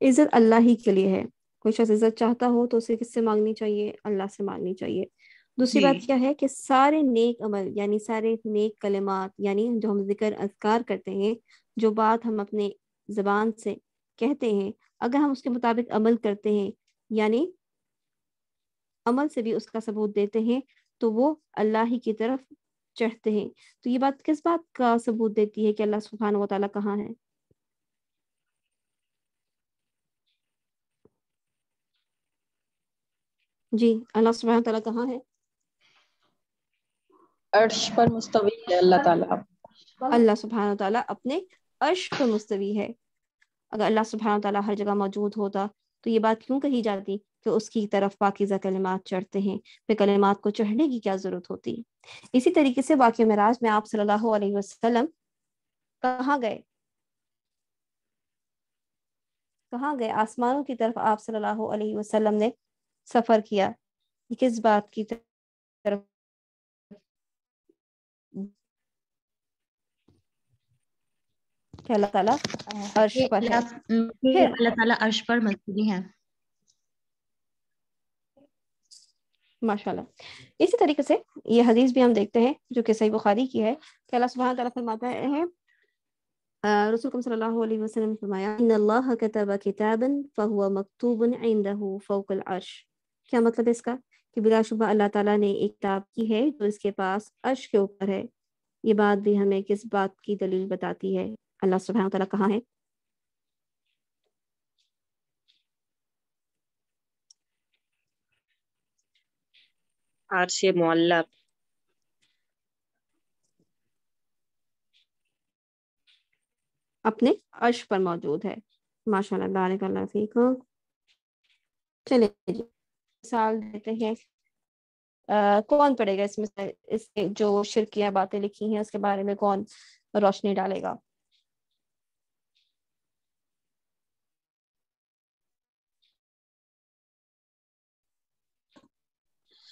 عزت اللہ ہی کے لیے ہے، کوئی شخص عزت چاہتا ہو تو اسے کس سے مانگنی چاہیے؟ اللہ سے مانگنی چاہیے۔ دوسری جی بات کیا ہے کہ سارے نیک عمل یعنی سارے نیک کلمات یعنی جو ہم ذکر اذکار کرتے ہیں، جو بات ہم اپنے زبان سے کہتے ہیں، اگر ہم اس کے مطابق عمل کرتے ہیں یعنی عمل سے بھی اس کا ثبوت دیتے ہیں تو وہ اللہ ہی کی طرف چڑھتے ہیں۔ تو یہ بات کس بات کا ثبوت دیتی ہے کہ اللہ سبحانہ و تعالیٰ کہاں ہے؟ جی اللہ سبحانہ تعالیٰ کہاں ہے؟ عرش پر مستوی ہے اللہ تعالیٰ۔ اللہ سبحانہ تعالیٰ اپنے عرش پر مستوی ہے۔ اگر اللہ سبحانہ تعالیٰ ہر جگہ موجود ہوتا تو یہ بات کیوں کہی جاتی کہ اس کی طرف پاکیزہ کلمات چڑھتے ہیں؟ پھر کلمات کو چڑھنے کی کیا ضرورت ہوتی؟ اسی طریقے سے واقعہ معراج میں آپ صلی اللہ علیہ وسلم کہاں گئے؟ کہاں گئے؟ آسمانوں کی طرف آپ صلی اللہ علیہ وسلم نے سفر کیا، کس بات کی طرف؟ کہ اللہ تعالیٰ عرش پر ہے۔ پھر اللہ تعالیٰ عرش پر مستوی ہیں۔ ماشاءاللہ۔ اسی طریقے سے یہ حدیث بھی ہم دیکھتے ہیں جو کہ صحیح بخاری کی ہے کہ اللہ سبحانہ تعالیٰ فرماتا ہے، رسول صلی اللہ علیہ وسلم نے فرمایا ان اللہ کتب کتابا فهو مکتوب عنده فوق العرش۔ کیا مطلب ہے اس کا؟ کہ بلا شبہ اللہ تعالیٰ نے ایک کتاب کی ہے جو اس کے پاس عرش کے اوپر ہے۔ یہ بات بھی ہمیں کس بات کی دلیل بتاتی ہے؟ اللہ سبحانہ تعالیٰ کہاں ہے؟ عرش معلی اپنے عرش پر موجود ہے۔ ماشاءاللہ، بارک اللہ فیکم۔ چلے جی مثال دیتے ہیں، کون پڑھے گا اس میں اس جو شرکیہ باتیں لکھی ہیں اس کے بارے میں کون روشنی ڈالے گا؟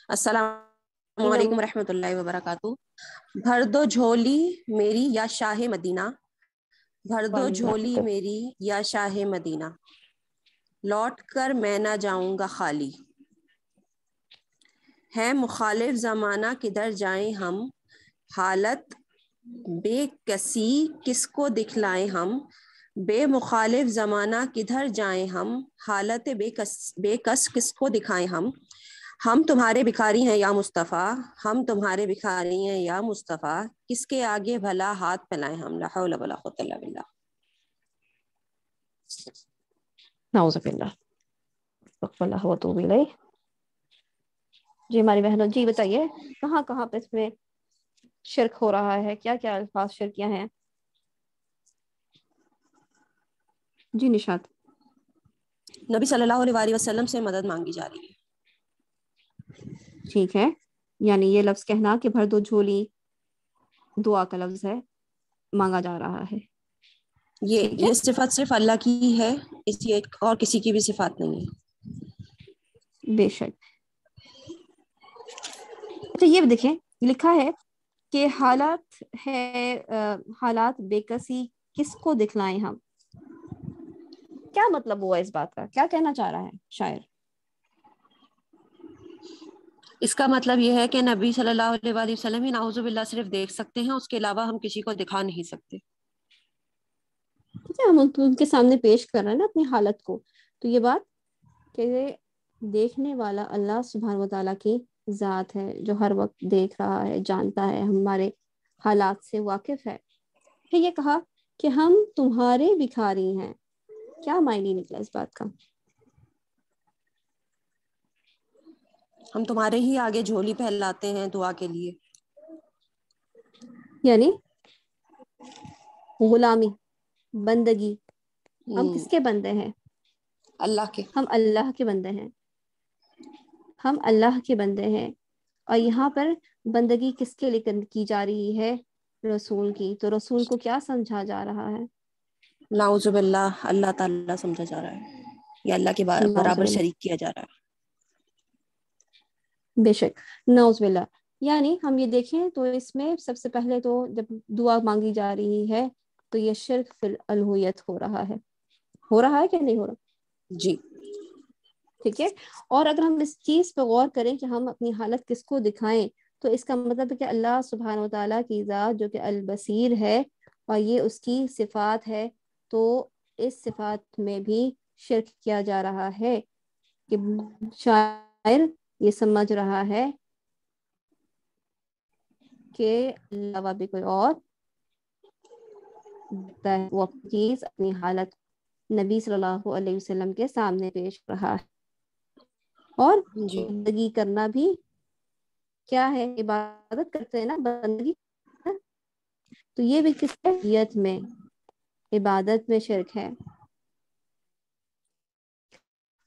السلام علیکم ورحمۃ اللہ وبرکاتہ۔ بھر دو جھولی میری یا شاہ مدینہ، بھر دو جھولی میری یا شاہ مدینہ، لوٹ کر میں نہ جاؤں گا خالی۔ ہے مخالف زمانہ کدھر جائیں ہم، حالت بے کسی کس کو دکھلائیں ہم۔ بے مخالف زمانہ کدھر جائیں ہم، حالت بے کس کس کو دکھائیں ہم تمہارے بھکاری ہیں یا مصطفیٰ، ہم تمہارے بھکاری ہیں یا مصطفیٰ، کس کے آگے بھلا ہاتھ پھیلائیں ہم۔ لا حول ولا قوت الا باللہ۔ نعوذ باللہ، استغفر اللہ و اتوب الیہ۔ جی ہماری بہنوں جی بتائیے کہاں کہاں پہ اس میں شرک ہو رہا ہے، کیا کیا الفاظ شرکیاں ہیں؟ جی نشاط۔ نبی صلی اللہ علیہ وسلم سے مدد مانگی جا رہی ہے۔ ٹھیک ہے، یعنی یہ لفظ کہنا کہ بھر دو جھولی دعا کا لفظ ہے، مانگا جا رہا ہے۔ یہ صفت صرف اللہ کی ہی ہے، اس اور کسی کی بھی صفات نہیں ہے۔ بے شک۔ اچھا یہ دیکھیں لکھا ہے کہ حالات بے کسی کس کو دکھلائیں ہم۔ کیا مطلب ہوا اس بات کا؟ کیا کہنا چاہ رہا ہے شاعر؟ اس کا مطلب یہ ہے کہ نبی صلی اللہ علیہ وسلم ہی نعوذ باللہ صرف دیکھ سکتے ہیں، اس کے علاوہ ہم کسی کو دکھا نہیں سکتے۔ ہم ان کے سامنے پیش کر رہے ہیں نا اپنی حالت کو، تو یہ بات کہ دیکھنے والا اللہ سبحانہ و تعالیٰ کی ذات ہے جو ہر وقت دیکھ رہا ہے، جانتا ہے، ہمارے حالات سے واقف ہے۔ پھر یہ کہا کہ ہم تمہارے بھکاری ہیں، کیا معنی نکلا اس بات کا؟ ہم تمہارے ہی آگے جھولی پھیلاتے ہیں دعا کے لیے، یعنی غلامی، بندگی۔ ہم کس کے بندے ہیں؟ اللہ کے۔ ہم اللہ کے بندے ہیں، ہم اللہ کے بندے ہیں۔ اور یہاں پر بندگی کس کے لیے کی جا رہی ہے؟ رسول کی. تو رسول کو کیا سمجھا جا رہا ہے؟ نعوذ باللہ اللہ تعالیٰ سمجھا جا رہا ہے یا اللہ کے نعوذ برابر باللہ. شریک کیا جا رہا ہے. بے شک نعوذ باللہ. یعنی ہم یہ دیکھیں تو اس میں سب سے پہلے تو جب دعا مانگی جا رہی ہے تو یہ شرک فی الالوہیت ہو رہا ہے کہ نہیں ہو رہا؟ جی ٹھیک ہے. اور اگر ہم اس چیز پہ غور کریں کہ ہم اپنی حالت کس کو دکھائیں تو اس کا مطلب ہے کہ اللہ سبحانہ و تعالیٰ کی ذات جو کہ البصیر ہے اور یہ اس کی صفات ہے، تو اس صفات میں بھی شرک کیا جا رہا ہے کہ شاعر یہ سمجھ رہا ہے کہ علاوہ بھی کوئی اور وہ چیز اپنی حالت نبی صلی اللہ علیہ وسلم کے سامنے پیش رہا ہے. اور بندگی کرنا بھی کیا ہے؟ عبادت کرتے ہیں نا، بندگی. تو یہ بھی کس نیت میں عبادت میں شرک ہے.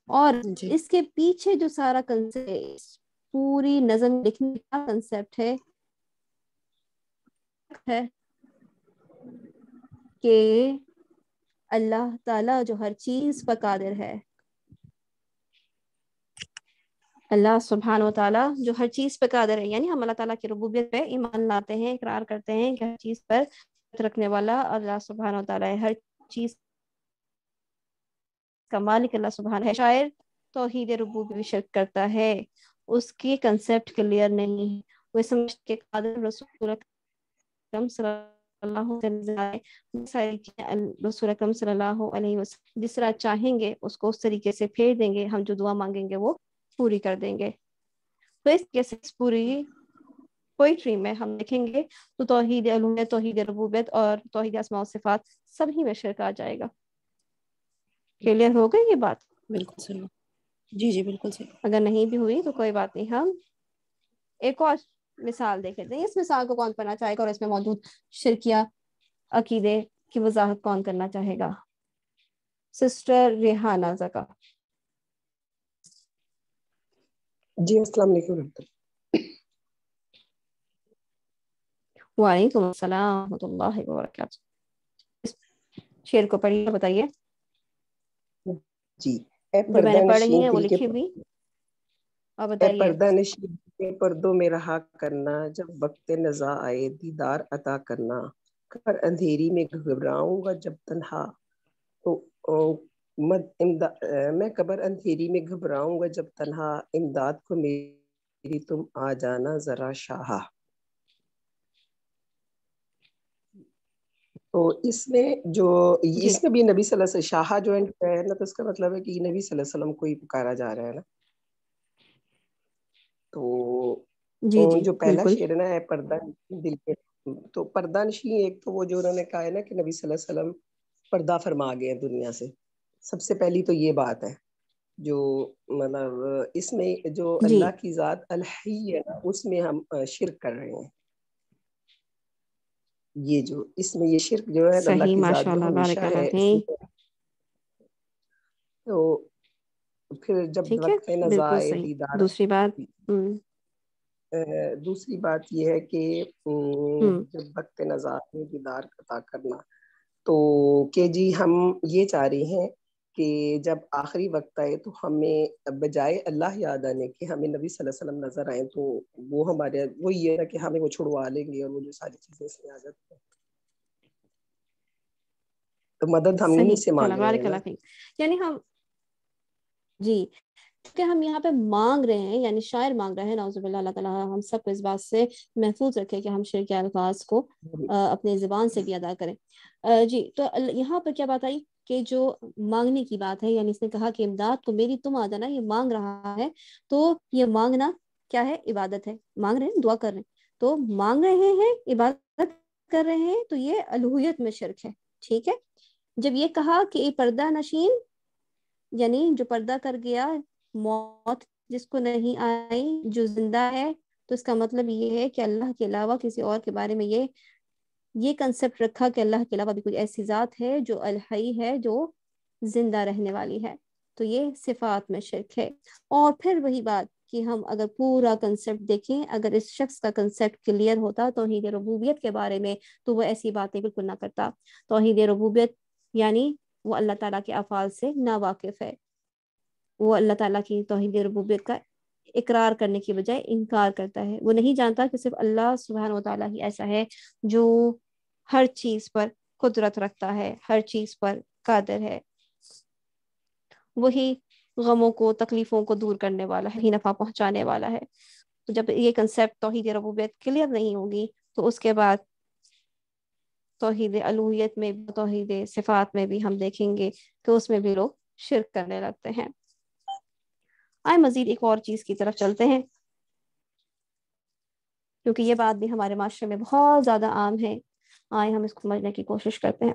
اور اس کے پیچھے جو سارا کنسپٹ پوری نظم لکھنے کا کنسپٹ ہے کہ اللہ تعالیٰ جو ہر چیز پر قادر ہے، اللہ سبحانہ و تعالیٰ جو ہر چیز پر قادر ہے، یعنی ہم اللہ تعالیٰ کی ربوبیت پہ ایمان لاتے ہیں، اقرار کرتے ہیں کہ ہر چیز پر رکھنے والا اللہ سبحانہ و تعالیٰ ہے، ہر چیز کا مالک اللہ سبحانہ ہے. شاعر توحید ربوبیت شرک کرتا ہے، اس کی کنسپٹ کلیئر نہیں ہے. وہ سمجھ کے قادر رسول اکرم صلی اللہ رسول اکرم صلی اللہ علیہ وسلم جس طرح چاہیں گے اس کو اس طریقے سے پھیر دیں گے، ہم جو دعا مانگیں گے وہ پوری کر دیں گے. تو اس کیسے پوری پوئٹری میں ہم دیکھیں گے تو توحید الوہیت، توحید ربوبیت اور توحید اسماء و صفات سب ہی میں شرک آ جائے گا. کلیئر ہو گئی یہ بات؟ بالکل صحیح. جی بالکل صحیح. اگر نہیں بھی ہوئی تو کوئی بات نہیں، ہم ایک اور مثال دیکھ لیتے ہیں. اس مثال کو کون پڑھنا چاہے گا اور اس میں موجود شرکیہ عقیدے کی وضاحت کون کرنا چاہے گا؟ سسٹر ریحانہ زکا. جی السلام علیکم. وعلیکم السلام ورحمۃ اللہ وبرکاتہ. شعر کو پڑھیے، بتائیے. جی جو میں نے پڑھ رہی ہیں وہ لکھی بھی اور بتائیے. پردہ نشین کے پردوں میں رہا کرنا، جب وقت نزا آئے دیدار عطا کرنا. کر اندھیری میں گھبراؤں گا جب تنہا، تو میں قبر اندھیری میں گھبراؤں گا جب تنہا، امداد کو میری تم آ جانا ذرا شاہا. تو اس میں جو اس میں بھی نبی صلی اللہ علیہ وسلم شاہا جو ہے نا، تو اس کا مطلب ہے کہ نبی صلی اللہ علیہ وسلم کو ہی پکارا جا رہا ہے نا. تو جو پہلا شعر نا ہے پردہ دل کے، تو پردہ نشین ایک تو وہ جو انہوں نے کہا ہے نا کہ نبی صلی اللہ علیہ وسلم پردہ فرما گئے ہیں دنیا سے. سب سے پہلی تو یہ بات ہے جو مطلب اس میں جو اللہ کی ذات الحی ہے نا، اس میں ہم شرک کر رہے ہیں. یہ جو اس میں یہ شرک جو ہے اللہ کی ذات جو ہمیشہ ہے، تو پھر جب وقت نزا آئے دیدار. دوسری بات یہ ہے کہ جب وقت نزا آئے دیدار عطا کرنا، تو کہ جی ہم یہ چاہ رہے ہیں کہ جب آخری وقت آئے تو ہمیں بجائے اللہ یاد آنے کے ہمیں نبی صلی اللہ علیہ وسلم نظر آئے، تو وہ ہمارے وہ یہ ہے کہ ہمیں وہ چھڑوا لیں گے اور وہ جو ساری چیزیں اس میں آ جاتی ہیں. تو مدد ہم نہیں سے مانگ رہے ہیں. یعنی ہم کہ ہم یہاں پہ مانگ رہے ہیں، یعنی شاعر مانگ رہے ہیں، نعوذ باللہ اللہ تعالیٰ ہم سب کو اس بات سے محفوظ رکھے کہ ہم شرک الفاظ کو اپنے زبان سے بھی ادا کریں. جی تو یہاں پر کیا بات آئی کہ جو مانگنے کی بات ہے، یعنی اس نے کہا کہ امداد کو میری تم آ جانا، یہ مانگ رہا ہے. تو یہ مانگنا کیا ہے؟ عبادت ہے. مانگ رہے ہیں، دعا کر رہے ہیں، تو مانگ رہے ہیں، عبادت کر رہے ہیں، تو یہ الوہیت میں شرک ہے. ٹھیک ہے. جب یہ کہا کہ پردہ نشین یعنی جو پردہ کر گیا، موت جس کو نہیں آئی، جو زندہ ہے، تو اس کا مطلب یہ ہے کہ اللہ کے علاوہ کسی اور کے بارے میں یہ کنسپٹ رکھا کہ اللہ کے علاوہ بھی کوئی ایسی ذات ہے جو الحی ہے، جو زندہ رہنے والی ہے. تو یہ صفات میں شرک ہے. اور پھر وہی بات کہ ہم اگر پورا کنسیپٹ دیکھیں، اگر اس شخص کا کنسیپٹ کلیئر ہوتا توحید ربوبیت کے بارے میں تو وہ ایسی باتیں بالکل نہ کرتا۔ توحید ربوبیت یعنی وہ اللہ تعالیٰ کے افعال سے ناواقف ہے، وہ اللہ تعالیٰ کی توحید ربوبیت کا اقرار کرنے کی بجائے انکار کرتا ہے۔ وہ نہیں جانتا کہ صرف اللہ سبحانہ و تعالیٰ ہی ایسا ہے جو ہر چیز پر قدرت رکھتا ہے، ہر چیز پر قادر ہے، وہی غموں کو تکلیفوں کو دور کرنے والا ہے، ہی نفع پہنچانے والا ہے۔ تو جب یہ کنسیپٹ توحید ربوبیت کلیئر نہیں ہوگی تو اس کے بعد توحید الوہیت میں، توحید صفات میں بھی ہم دیکھیں گے کہ اس میں بھی لوگ شرک کرنے لگتے ہیں۔ آئے مزید ایک اور چیز کی طرف چلتے ہیں، کیونکہ یہ بات بھی ہمارے معاشرے میں بہت زیادہ عام ہے، آئے ہم اس کو سمجھنے کی کوشش کرتے ہیں۔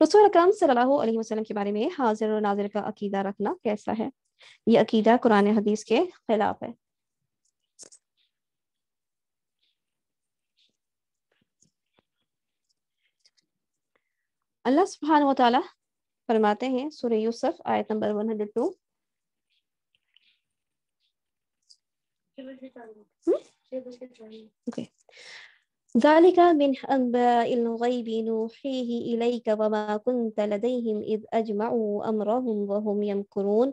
رسول اکرم صلی اللہ علیہ وسلم کے بارے میں حاضر و ناظر کا عقیدہ رکھنا کیسا ہے؟ یہ عقیدہ قرآن حدیث کے خلاف ہے۔ اللہ سبحانہ و تعالی فرماتے ہیں سورہ یوسف آیت نمبر 102، ذَلِكَ مِنْ أَنْبَاءِ الْغَيْبِ نُوحِيهِ إِلَيْكَ وَمَا كُنْتَ لَدَيْهِمْ إِذْ أَجْمَعُوا أَمْرَهُمْ وَهُمْ يَمْكُرُونَ۔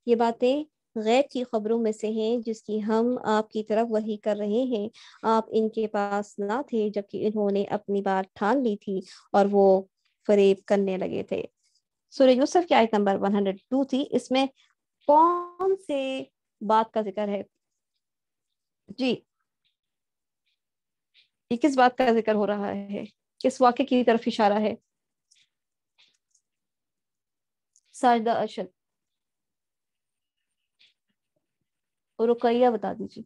یہ باتیں غیب کی خبروں میں سے ہیں جس کی ہم آپ کی طرف وحی کر رہے ہیں، آپ ان کے پاس نہ تھے جبکہ انہوں نے اپنی بات ٹھان لی تھی اور وہ فریب کرنے لگے تھے۔ سورہ یوسف کی آیت نمبر 102 تھی۔ اس میں کون سے بات کا ذکر ہے؟ جی، یہ کس بات کا ذکر ہو رہا ہے؟ کس واقعے کی طرف اشارہ ہے؟ ساجدہ ارشد اور رقیہ بتا دیجیے۔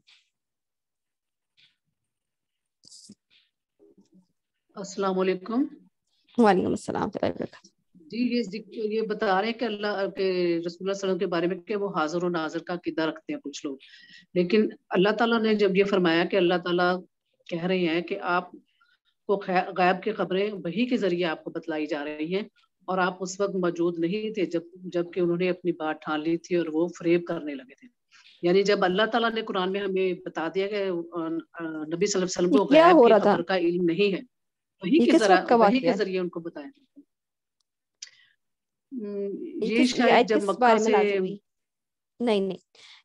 السلام علیکم۔ وعلیکم السلام ورحمۃ اللہ وبرکاتہ۔ جی یہ بتا رہے ہیں کہ اللہ کے رسول اللہ صلی اللہ علیہ وسلم کے بارے میں کہ وہ حاضر و ناظر کا عقیدہ رکھتے ہیں کچھ لوگ، لیکن اللہ تعالیٰ نے جب یہ فرمایا کہ اللہ تعالیٰ کہہ رہے ہیں کہ آپ کو غیب کی خبریں وحی کے ذریعے آپ کو بتلائی جا رہی ہیں اور آپ اس وقت موجود نہیں تھے جب کہ انہوں نے اپنی بات ٹھان لی تھی اور وہ فریب کرنے لگے تھے۔ یعنی جب اللہ تعالیٰ نے قرآن میں ہمیں بتا دیا کہ نبی صلی اللہ علیہ وسلم کو غیب کی خبر کا علم نہیں ہے، وحی کے ذریعے ان کو بتایا۔ یہ شاید جب مکہ سے نہیں،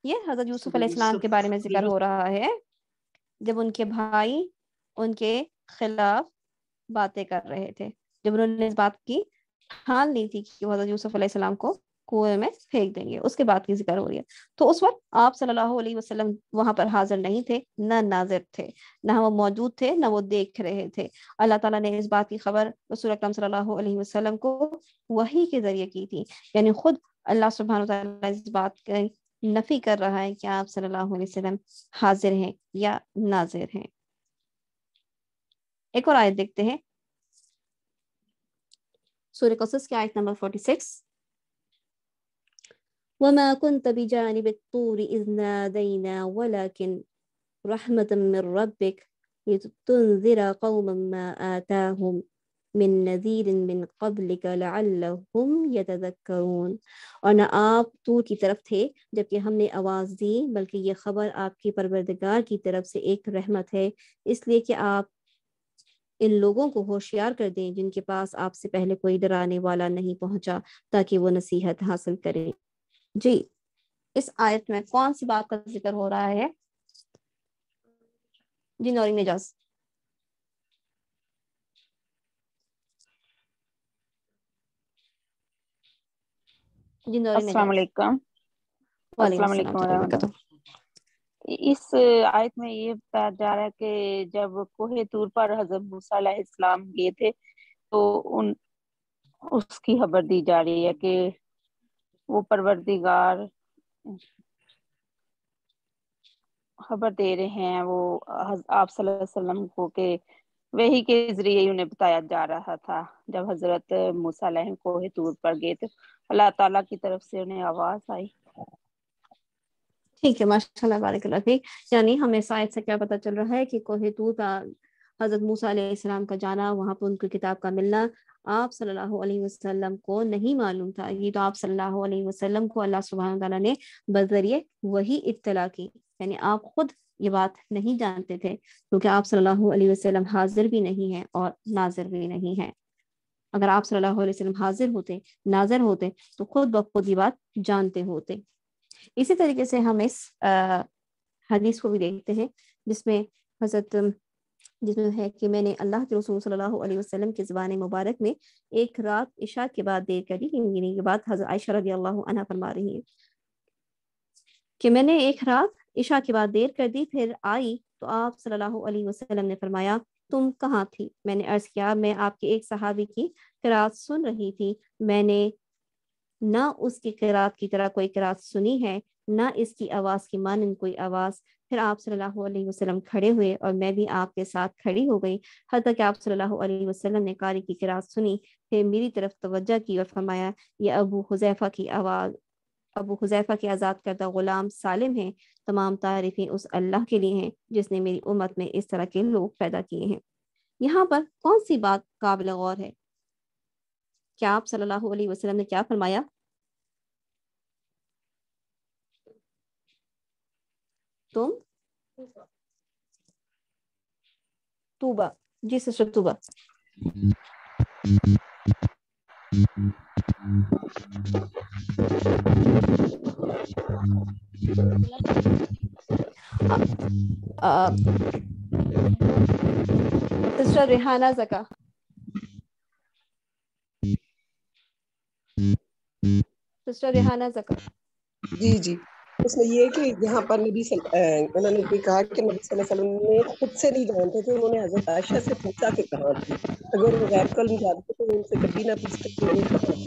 یہ حضرت یوسف علیہ السلام کے بارے میں ذکر ہو رہا ہے، جب ان کے بھائی ان کے خلاف باتیں کر رہے تھے، جب انہوں نے اس بات کی ٹھان لی تھی کہ وہ حضرت یوسف علیہ السلام کو کنویں میں پھینک دیں گے، اس کے بعد کی ذکر ہو رہی ہے۔ تو اس وقت آپ صلی اللہ علیہ وسلم وہاں پر حاضر نہیں تھے، نہ ناظر تھے، نہ وہ موجود تھے، نہ وہ دیکھ رہے تھے۔ اللہ تعالیٰ نے اس بات کی خبر رسول اکرم صلی اللہ علیہ وسلم کو وحی کے ذریعے کی تھی، یعنی خود اللہ سبحانہ و تعالیٰ اس بات کی نفی کر رہا ہے کہ آپ صلی اللہ علیہ وسلم حاضر ہیں یا ناظر ہیں۔ ایک اور آیت دیکھتے ہیں، سورہ قصص کی آیت نمبر 46، وَمَا كُنْتَ بِجَانِبِ الطُّورِ إِذْ نَادَيْنَا وَلَكِنْ رَحْمَةً مِّن رَّبِّكَ لِتُنذِرَ قَوْمًا مَّا آتَاهُمْ مِن نَذِيرٍ مِّن قَبْلِكَ لَعَلَّهُمْ يَتَذَكَّرُونَ۔ اور نہ آپ طور کی طرف تھے جبکہ ہم نے آواز دی، بلکہ یہ خبر آپ کی پروردگار کی طرف سے ایک رحمت ہے، اس لیے کہ آپ ان لوگوں کو ہوشیار کر دیں جن کے پاس آپ سے پہلے کوئی ڈرانے والا نہیں پہنچا، تاکہ وہ نصیحت حاصل کریں۔ جی، اس آیت میں کون سی بات کا ذکر ہو رہا ہے؟ جی نورین اجاز۔ جی نورین السلام اجاز۔ علیکم۔ وعلیکم السلام السلام علیکم ورحمۃ اللہ ورحمۃ وبرکاتہ۔ اللہ۔ اس آیت میں یہ بتایا جا رہا ہے کہ جب کوہ طور پر حضرت موسیٰ علیہ السلام گئے تھے تو اس کی خبر دی جا رہی ہے کہ وہ پروردگار خبر دے رہے ہیں وہ آپ صلی اللہ علیہ وسلم کو کہ وحی کے ذریعے انہیں بتایا جا رہا تھا۔ جب حضرت موسیٰ علیہ کوہ طور پر گئے تو اللہ تعالیٰ کی طرف سے انہیں آواز آئی۔ ٹھیک ہے، ماشاء اللہ، بارک اللہ فیک۔ یعنی ہمیں اس آیت سے کیا پتہ چل رہا ہے کہ کوہ طور کا حضرت موسیٰ علیہ السلام کا جانا، وہاں پہ ان کی کتاب کا ملنا آپ صلی اللہ علیہ وسلم کو نہیں معلوم تھا. یہ تو آپ صلی اللہ علیہ وسلم کو اللہ سبحانہ تعالیٰ نے بذریعہ وہی اطلاع کی، یعنی آپ خود یہ بات نہیں جانتے تھے، کیونکہ آپ صلی اللہ علیہ وسلم حاضر بھی نہیں ہیں اور ناظر بھی نہیں ہیں. اگر آپ صلی اللہ علیہ وسلم حاضر ہوتے، ناظر ہوتے، تو خود بخود یہ بات جانتے ہوتے. اسی طریقے سے ہم اس حدیث کو بھی دیکھتے ہیں جس میں ہے کہ میں نے اللہ کے رسول صلی اللہ علیہ وسلم کی زبان مبارک میں ایک رات عشاء کے بعد دیر کری. یعنی یہ بات حضرت عائشہ رضی اللہ عنہا فرما رہی ہیں کہ میں نے ایک رات عشاء کے بعد دیر کر دی، پھر آئی تو آپ صلی اللہ علیہ وسلم نے فرمایا تم کہاں تھی؟ میں نے عرض کیا میں آپ کے ایک صحابی کی قرات سن رہی تھی، میں نے نہ اس کی قرات کی طرح کوئی قرات سنی ہے، نہ اس کی آواز کی مانند کوئی آواز. پھر آپ صلی اللہ علیہ وسلم کھڑے ہوئے اور میں بھی آپ کے ساتھ کھڑی ہو گئی، حتیٰ کہ آپ صلی اللہ علیہ وسلم نے قاری کی قرات سنی، پھر میری طرف توجہ کی اور فرمایا یہ ابو حذیفہ کی آزاد کردہ غلام سالم ہیں، تمام تعریفیں اس اللہ کے لیے ہیں جس نے میری امت میں اس طرح کے لوگ پیدا کیے ہیں. یہاں پر کون سی بات قابل غور ہے؟ کیا آپ صلی اللہ علیہ وسلم نے کیا فرمایا؟ تم توبہ. جی سسٹر توبہ. سسٹر ریحانہ زکا. سسٹر ریحانہ زکا. جی جی اس میں یہ ہے کہ یہاں پر انہوں نے بھی کہا کہ نبی صلی اللہ علیہ وسلم نے خود سے نہیں جانتے تھے، انہوں نے حضرت عائشہ سے پوچھا کہ کہاں تھی. اگر وہ غیب کا علم جانتے تو ان سے کبھی نہ پوچھتے کہ وہ کہاں تھے.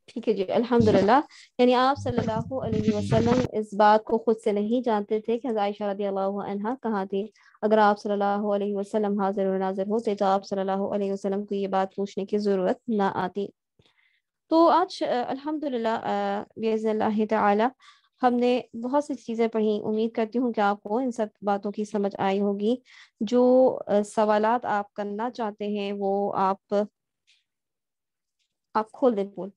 ٹھیک ہے جی الحمدللہ. یعنی آپ صلی اللہ علیہ وسلم اس بات کو خود سے نہیں جانتے تھے کہ حضرت عائشہ رضی اللہ عنہا کہاں تھی. اگر آپ صلی اللہ علیہ وسلم حاضر و ناظر ہوتے تو آپ صلی اللہ علیہ وسلم کو یہ بات پوچھنے کی ضرورت نہ آتی. تو آج الحمدللہ باذن اللہ تعالی ہم نے بہت سی چیزیں پڑھی. امید کرتی ہوں کہ آپ کو ان سب باتوں کی سمجھ آئی ہوگی. جو سوالات آپ کرنا چاہتے ہیں وہ آپ کھول دیں پول.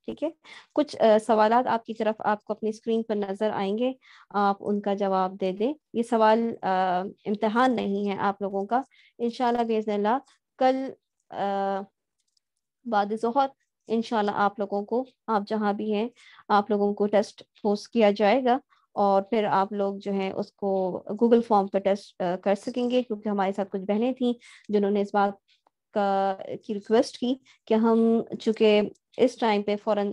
ٹھیک ہے، کچھ سوالات آپ کی طرف آپ کو اپنی اسکرین پر نظر آئیں گے، آپ ان کا جواب دے دیں. یہ سوال امتحان نہیں ہے آپ لوگوں کا. انشاءاللہ باذن اللہ کل بعد ظہر انشاءاللہ آپ لوگوں کو، آپ جہاں بھی ہیں، آپ لوگوں کو ٹیسٹ پوسٹ کیا جائے گا اور پھر آپ لوگ جو ہیں اس کو گوگل فارم پہ ٹیسٹ کر سکیں گے. کیونکہ ہمارے ساتھ کچھ بہنیں تھیں جنہوں نے اس بات کی ریکویسٹ کی کہ ہم چونکہ اس ٹائم پہ فوراً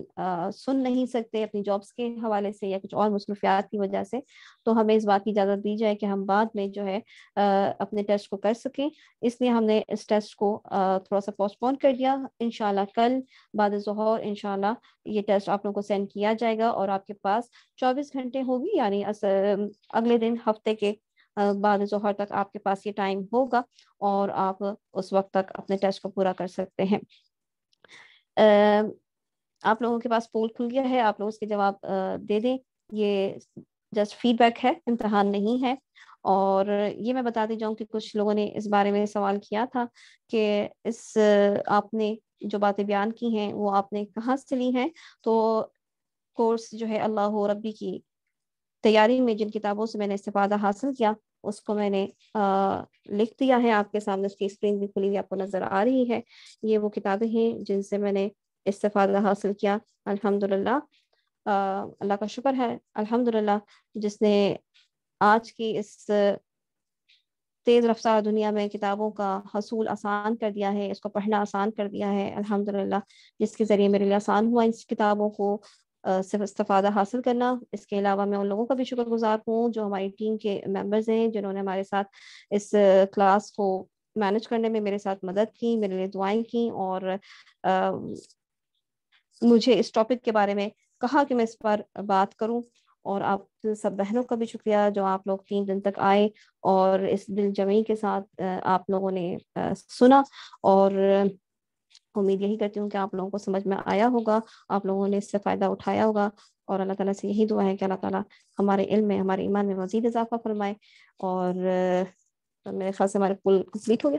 سن نہیں سکتے اپنی جابس کے حوالے سے یا کچھ اور مصروفیات کی وجہ سے، تو ہمیں اس بات کی اجازت دی جائے کہ ہم بعد میں جو ہے اپنے ٹیسٹ کو کر سکیں. اس لیے ہم نے اس ٹیسٹ کو تھوڑا سا پوسٹ پون کر دیا. انشاءاللہ کل بعد ظہر انشاءاللہ یہ ٹیسٹ آپ لوگوں کو سینڈ کیا جائے گا اور آپ کے پاس 24 گھنٹے ہوگی، یعنی اگلے دن ہفتے کے بعد ظہر تک آپ کے پاس یہ ٹائم ہوگا اور آپ اس وقت تک اپنے ٹیسٹ کو پورا کر سکتے ہیں. آپ لوگوں کے پاس پول کھل گیا ہے، آپ لوگ اس کے جواب دے دیں. یہ جسٹ فیڈ بیک ہے، امتحان نہیں ہے. اور یہ میں بتاتی جاؤں کہ کچھ لوگوں نے اس بارے میں سوال کیا تھا کہ آپ نے جو باتیں بیان کی ہیں وہ آپ نے کہاں سے لی ہیں. تو کورس جو ہے اللہ ربی کی تیاری میں جن کتابوں سے میں نے استفادہ حاصل کیا اس کو میں نے لکھ دیا ہے آپ کے سامنے. اس کی اسکرین بھی کھلی ہوئی آپ کو نظر آ رہی ہے. یہ وہ کتابیں ہیں جن سے میں نے استفادہ حاصل کیا. الحمدللہ اللہ کا شکر ہے الحمدللہ جس نے آج کی اس تیز رفتار دنیا میں کتابوں کا حصول آسان کر دیا ہے، اس کو پڑھنا آسان کر دیا ہے. الحمدللہ جس کے ذریعے میرے لیے آسان ہوا ان کتابوں کو صرف استفادہ حاصل کرنا. اس کے علاوہ میں ان لوگوں کا بھی شکر گزار ہوں جو ہماری ٹیم کے ممبرز ہیں، جنہوں نے ہمارے ساتھ اس کلاس کو مینج کرنے میں میرے ساتھ مدد کی، میرے لیے دعائیں کی اور مجھے اس ٹاپک کے بارے میں کہا کہ میں اس پر بات کروں. اور آپ سب بہنوں کا بھی شکریہ جو آپ لوگ 3 دن تک آئے اور اس دل جمعی کے ساتھ آپ لوگوں نے سنا. اور امید یہی کرتی ہوں کہ آپ لوگوں کو سمجھ میں آیا ہوگا، آپ لوگوں نے اس سے فائدہ اٹھایا ہوگا. اور اللہ تعالیٰ سے یہی دعا ہے کہ اللہ تعالیٰ ہمارے علم میں، ہمارے ایمان میں مزید اضافہ فرمائے. اور میرے خیال سے ہمارے پل کمپلیٹ ہو گیا.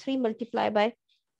3 ×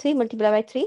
3 × 3